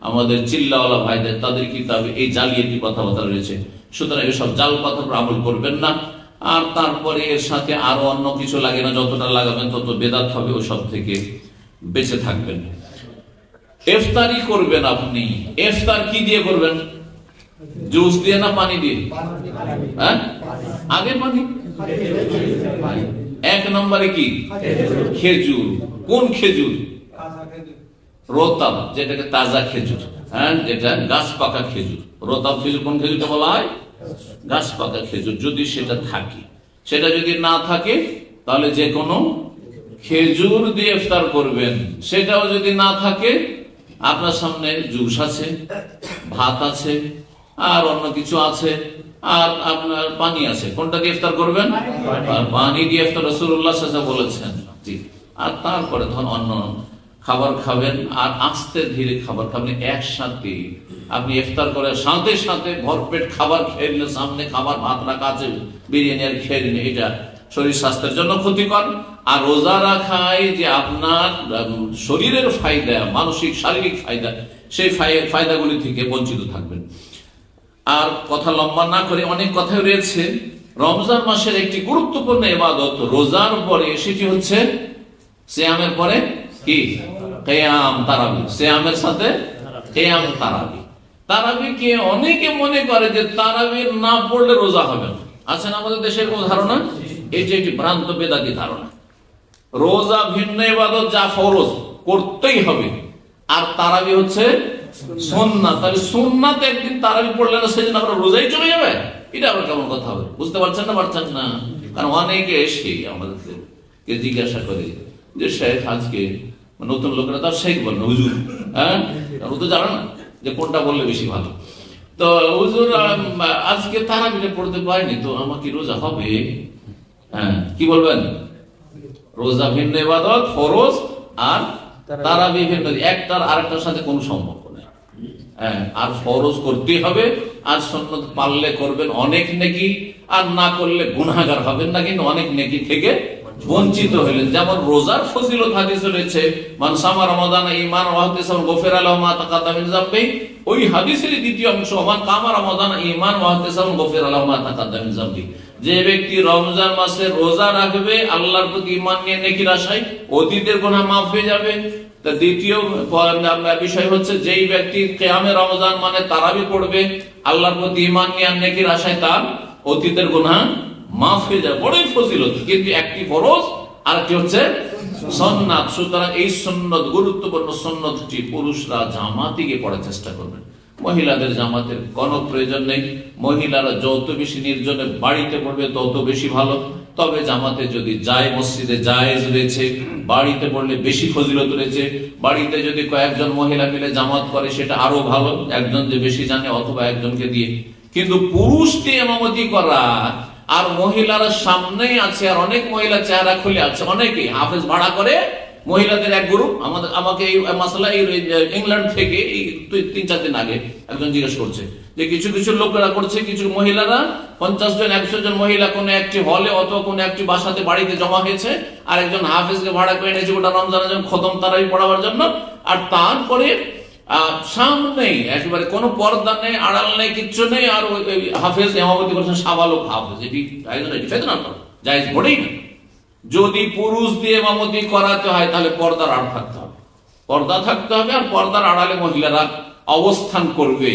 আমাদের চিল্লাওয়ালা ভাইদের তাদের কিতাবে এই জালিয়াতি কথাবার্তা রয়েছে। সুতরাং এসব জাল কথা আমল করবেন না। আর তারপরে এর সাথে আরো অন্য কিছু লাগে না, যতটা লাগাবেন তত বেদাত হবে, ওসব থেকে বেঁচে থাকবেন। ইফতারি করবেন আপনি, ইফতার কি দিয়ে করবেন? জুস দিয়ে না পানি দিয়ে? হ্যাঁ, আগে পানি। এক নম্বরে কি? খেজুর। কোন খেজুর? রোতাব, যেটাকে তাজা খেজুর, হ্যাঁ, যেটা গাছ পাকা খেজুর। রোতাব খেজুর কোন খেজুরটা বলা হয়? গাছ পাকা খেজুর। যদি সেটা থাকে, সেটা যদি না থাকে তাহলে যে কোনো খেজুর দিয়ে ইফতার করবেন। সেটাও যদি না থাকে, আপনার সামনে জুস আছে, ভাত আছে, আর অন্য কিছু আছে, আর আপনার পানি আছে, কোনটা দিয়ে ইফতার করবেন? পানি দিয়ে ইফতার রাসূলুল্লাহ সাল্লাল্লাহু আলাইহি ওয়াসাল্লাম বলেছেন। আর তারপরে ধরুন অন্য খাবার খাবেন, আর আস্তে ধীরে খাবার খাবেন। একসাথে আপনি ইফতার করে সাথে সাথে ভরপেট খাবার খেয়ে নিলে, সামনে খাবার ভাত রাখা আছে, বিরিয়ানি আর খেয়ে নিলে, এটা শরীর স্বাস্থ্যের জন্য ক্ষতিকর। আর রোজা রাখায় যে আপনার শরীরের ফায়দা, মানসিক শারীরিক ফায়দা, সেই ফায়দাগুলি থেকে বঞ্চিত থাকবেন। আর কথা লম্বা না করে, অনেক কথাই রয়েছে। রমজান মাসের একটি গুরুত্বপূর্ণ ইবাদত রোজার পরে, সেটি হচ্ছে সিয়ামের পরে কি? কিয়াম তারাবি। সিয়ামের সাথে কিয়াম তারাবি। তারাবিকে অনেকে মনে করে যে তারাবি না পড়লে রোজা হবে না। আছেন আমাদের দেশের কোন ধারণা? এটি একটি ভ্রান্ত বেদাতি ধারণা। রোজা ভিন্ন ইবাদত, যা ফরজ করতেই হবে, আর তারাবি হচ্ছে সুন্নাত। তাহলে সুন্নাতে একদিন তারাবি পড়লে না, সেদিন আপনার রোজাই চলে যাবে? এটা আবার কেমন কথা হবে? বুঝতে পারছেন না? পারছেন না? কারণ অনেকে এসে আমাদেরকে জিজ্ঞাসা করে যে শেখ, আজকে নতুন লোকেরা তার শেখ বল না, হুজুর, হ্যাঁ, ও তো জানে না যে কোনটা বললে বেশি ভালো। তো হুজুর আজকে তারাবিটা পড়তে পারিনি, তো আমার কি রোজা হবে? হ্যাঁ, কি বলবেন? রোজা ভিন্ন ইবাদত, ফরজ, আর তারাবি ভিন্ন, একটার আরেকটার সাথে কোনো সম্পর্ক নেই। হ্যাঁ, আর ফরজ করতেই হবে, আর সুন্নাত পারলে করবেন অনেক নেকি, আর না করলে গুনাহগার হবেন না, কিন্তু অনেক নেকি থেকে বঞ্চিত হলেন। যেমন রোজার ফজিলত হাদিসে রয়েছে, মান সামা রমাদান ঈমানান ওয়া ইহতিসাবান গুফিরা লাহু মা তাকাদ্দামা মিন যামবি। ওই হাদিসের দ্বিতীয় অংশ, মান কামা রমাদান ঈমানান ওয়া ইহতিসাবান গুফিরা লাহু মা তাকাদ্দামা মিন যামবি। যে ব্যক্তি রমজান মাসে রোজা রাখবে আল্লাহর প্রতি ঈমান নিয়ে, নেকির আশায়, অতীতের গুনাহ মাফ হয়ে যাবে। তা দ্বিতীয় বিষয় হচ্ছে, যেই ব্যক্তি কিয়ামে রমজান মানে তারাবি পড়বে আল্লাহর প্রতি ঈমান নিয়ে, নেকির আশায়, তার অতীতের গুনাহ মাফ হয়ে যায়। বড়ই ফজিলত, কিন্তু একটি ফরজ আর একটি হচ্ছে সুন্নাত। সুতরাং এই সুন্নাত, গুরুত্বপূর্ণ সুন্নাতটি পুরুষরা জামাতে গিয়ে পড়ার চেষ্টা করবেন। মহিলাদের জামাতের কোনো প্রয়োজন নেই। মহিলারা যত বেশি নির্জনে বাড়িতে পড়বে তত বেশি ভালো। তবে জামাতে যদি যায়, মসজিদে জায়েজ রয়েছে, বাড়িতে পড়লে বেশি ফজিলত রয়েছে। বাড়িতে যদি কয়েকজন মহিলা মিলে জামাত করে সেটা আরো ভালো, একজন যে বেশি জানে অথবা একজনকে দিয়ে। কিন্তু পুরুষ দিয়ে ইমামতি করা, আর মহিলারা সামনেই আছে, আর অনেক মহিলা চেহারা খুলে আছে, অনেকেই হাফেজ ভাড়া করে মহিলাদের এক গ্রুপ। আমাকে এই মাসলা ইংল্যান্ড থেকে এই 3-4 দিন আগে একজন জিজ্ঞেস করছে যে কিছু কিছু লোকেরা করছে, কিছু মহিলারা 50 জন 100 জন মহিলা কোনো একটি হলে অথবা কোনো একটি বাসাতে বাড়িতে জমা হয়েছে, আর একজন হাফেজকে ভাড়া করে এনেছে ওটা রমজানের জন্য খতম তারাবি পড়াবার জন্য। আর তারপরে সামনেই একেবারে কোনো পর্দা নেই, আড়াল নেই, কিচ্ছু নেই, আর হাফেজ ইমামতি করছেন, সাবালক হাফেজ। এটি ফেতনা জায়েজ পড়েই না। যদি পুরুষ দিয়ে ইমামতি করাতে হয় তাহলে পর্দার আড় থাকতে হবে, পর্দা থাকতে হবে, আর পর্দার আড়ালে মহিলারা অবস্থান করবে,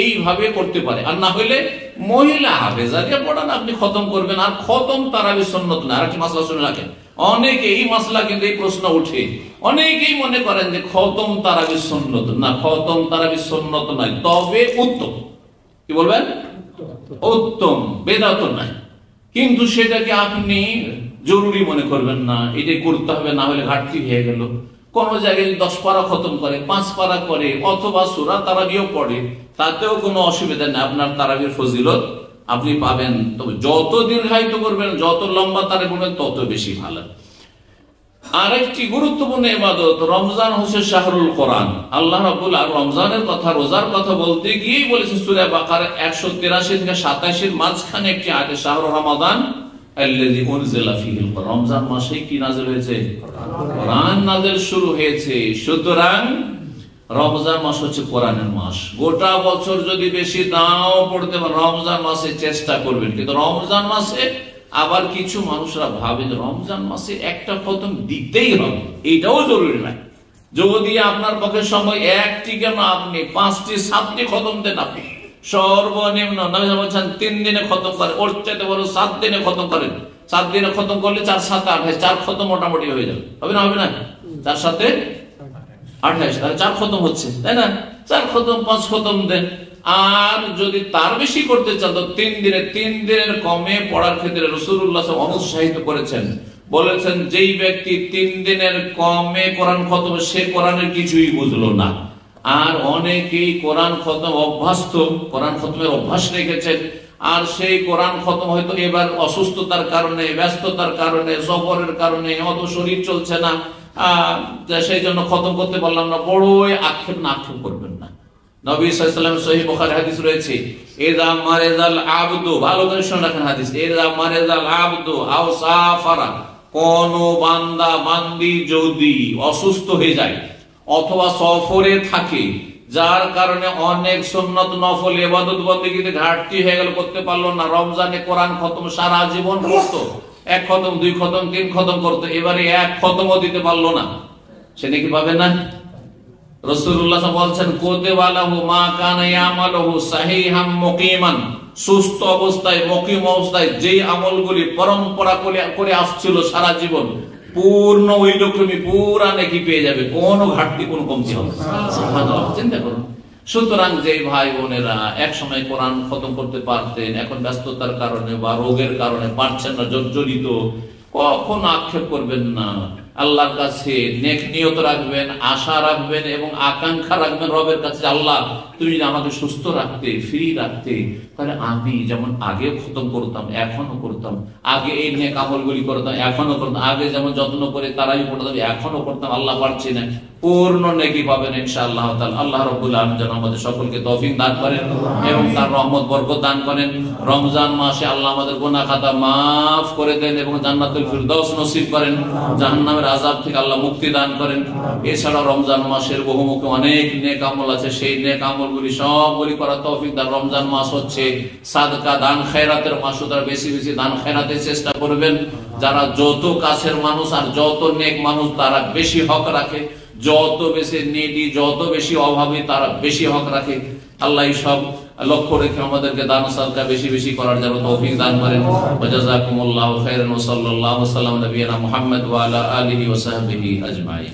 এইভাবে করতে পারে। আর না হলে মহিলা হাফেজা দিয়ে পড়ান, আপনি খতম করবেন। আর খতম তারাবি সুন্নাত না। আর একটি মাসলা শুনে রাখেন, অনেকে এই মাসলা কিন্তু এই প্রশ্ন উঠে, অনেকেই মনে করেন যে খতম তারাবি সুন্নত না, খতম তারাবি সুন্নত নয়, তবে উত্তম। কি বলবেন? উত্তম, বেদাত নাই, কিন্তু সেটাকে আপনি জরুরি মনে করবেন না, এটাই করতে হবে, না হলে ঘাটতি হয়ে গেল। কোন জায়গায় 10 পারা খতম করে, 5 পারা করে, অথবা সূরা তারাবিও পড়ে, তাতেও কোনো অসুবিধা নেই, আপনার তারাবির ফজিলত আপনি পাবেন। তবে যত দীর্ঘায়িত করবেন, যত লম্বা তারাবি করবেন, তত বেশি ভালো। আরেকটি গুরুত্বপূর্ণ ইবাদত রমজান হচ্ছে শাহরুল কোরআন। আল্লাহ রাব্বুল আলামিন রমজানের কথা, রোজার কথা বলতে গিয়ে বলেছেন সূরা বাকারা 183 থেকে 87 এর মাঝখানে একটি আয়াতে, শাহরু রমাদান আল্লাযী উনজিলা ফীহিল কোরআন, রমজান মাসে কি নাযিল হয়েছে? কোরআন নাযিল শুরু হয়েছে। সুতরাং রমজান মাস হচ্ছে কোরআনের মাস। গোটা বছর যদি বেশি নাও পড়তে পারেন, রমজান মাসে চেষ্টা করবেন। কিন্তু রমজান মাসে আবার কিছু মানুষরা ভাবে যে রমজান মাসে একটা খতম দিতেই হবে, এটাও জরুরি নয়। যদি আপনার পক্ষে সময় একটি কেন, আপনি 5টি 7টি খতম দেন, আপনি সর্বনিম্ন নবী বলেছেন 3 দিনে খতম করেন, ওর চাইতে বড় 7 দিনে খতম করেন। 7 দিনে খতম করলে 4 7 28, 4 খতম মোটামুটি হয়ে যাবে। হবে না? হবে না? 4 7 28, তাহলে 4 খতম হচ্ছে, তাই না? 4 খতম 5 খতম দেন। আর যদি তার বেশি করতে চান তো 3 দিনের কমে পড়ার ক্ষেত্রে রাসূলুল্লাহ সাল্লাল্লাহু আলাইহি ওয়াসাল্লাম অনুৎসাহিত করেছেন, বলেছেন যেই ব্যক্তি 3 দিনের কমে কোরআন খতম, সে কোরআনের কিছুই বুঝলো না। আর অনেকেই কোরআন খতম অভ্যস্ত, কোরআন খতমের অভ্যাস রেখেছেন, আর সেই কোরআন খতম হয়তো এবার অসুস্থতার কারণে, ব্যস্ততার কারণে, সফরের কারণে, অত শরীর চলছে না, সেই জন্য খতম করতে পারলাম না, বড়ই আক্ষেপ করবেন না। নবী সাল্লাল্লাহু আলাইহি ওয়াসাল্লাম সহিহ বুখারী হাদিস রয়েছে, ইযা মারিদাল আবদু, ভালো করে শুনে রাখেন হাদিস, ইযা মারিদাল আবদু আও সাফারা, কোন বান্দা বান্দি যদি অসুস্থ হয়ে যায় অথবা সফরে থাকে, যার কারণে অনেক সুন্নত নফল ইবাদত বন্দেগীতে ঘাটতি হয়ে গেল, করতে পারলো না, রমজানে কোরআন খতম সারা জীবন করতো, 1 খতম 2 খতম 3 খতম করতো, এবারে 1 খতমও দিতে পারলো না, সে নাকি পাবে না? রাসূলুল্লাহ বলছেন কুতিবা লাহু মা কানা ইয়ামালুহু সাহিহাম মুকিমান, সুস্থ অবস্থায়, মুকিম অবস্থায় যেই আমলগুলি পরম্পরা করে আসছিল সারা জীবন, পূর্ণ ওই রকমই পুরা নেকি পেয়ে যাবে, কোনো ঘাটতি কোনো কমতি হবে না। সুবহানাল্লাহ, চিন্তা করুন। সুতরাং যে ভাই বোনেরা এক সময় কোরআন খতম করতে পারতেন, এখন ব্যস্ততার কারণে বা রোগের কারণে পারছেন না, জর্জরিত, কখন আক্ষেপ করবেন না। আল্লাহর কাছে নেক নিয়ত রাখবেন, আশা রাখবেন এবং আকাঙ্ক্ষা রাখবেন রবের কাছে, আল্লাহ তুমি আমাকে সুস্থ রাখতে, ফ্রি রাখতে, তাহলে আমি যেমন আগে খতম করতাম এখনো করতাম, আগে এই নেক আমলগুলি করতাম এখনো করতাম, আগে যেমন যত্ন করে তারাই পড়তাম এখনো করতাম, আল্লাহ পারছি না, পূর্ণ নেকি পাবেন ইনশাআল্লাহ তাআলা। আল্লাহ রাব্বুল আলামিন যেন আমাদের সকলকে তৌফিক দান করেন এবং তার রহমত বরকত দান করেন। রমজান মাসে আল্লাহ আমাদের গুনাহ খাতা মাফ করে দেন এবং জান্নাতুল ফিরদাউস নসিব করেন, জাহান্নামের আযাব থেকে আল্লাহ মুক্তি দান করেন। এছাড়া রমজান মাসের বহুমুখী অনেক নেক আমল আছে, সেই নেক আমলগুলি সবগুলি করার তৌফিক দান। রমজান মাস হচ্ছে সাদকা দান খেরাতের মাস, সুতরাং বেশি বেশি দান খেরাতের চেষ্টা করবেন। যারা যত কাছের মানুষ আর যত নেক মানুষ তারা বেশি হক রাখে, যত বেশি নিডি, যত বেশি অভাবী তারা বেশি হক রাখে। আল্লাহ সব লক্ষ্য রেখে আমাদেরকে দান সাদকা বেশি বেশি করার জন্য তৌফিক দান করেন। ওয়া জাযাকুমুল্লাহু খাইরান ওয়া সাল্লাল্লাহু আলা নবিয়িনা মুহাম্মদ ওয়া আলা আলিহি ওয়া সাহবিহি আজমাইন।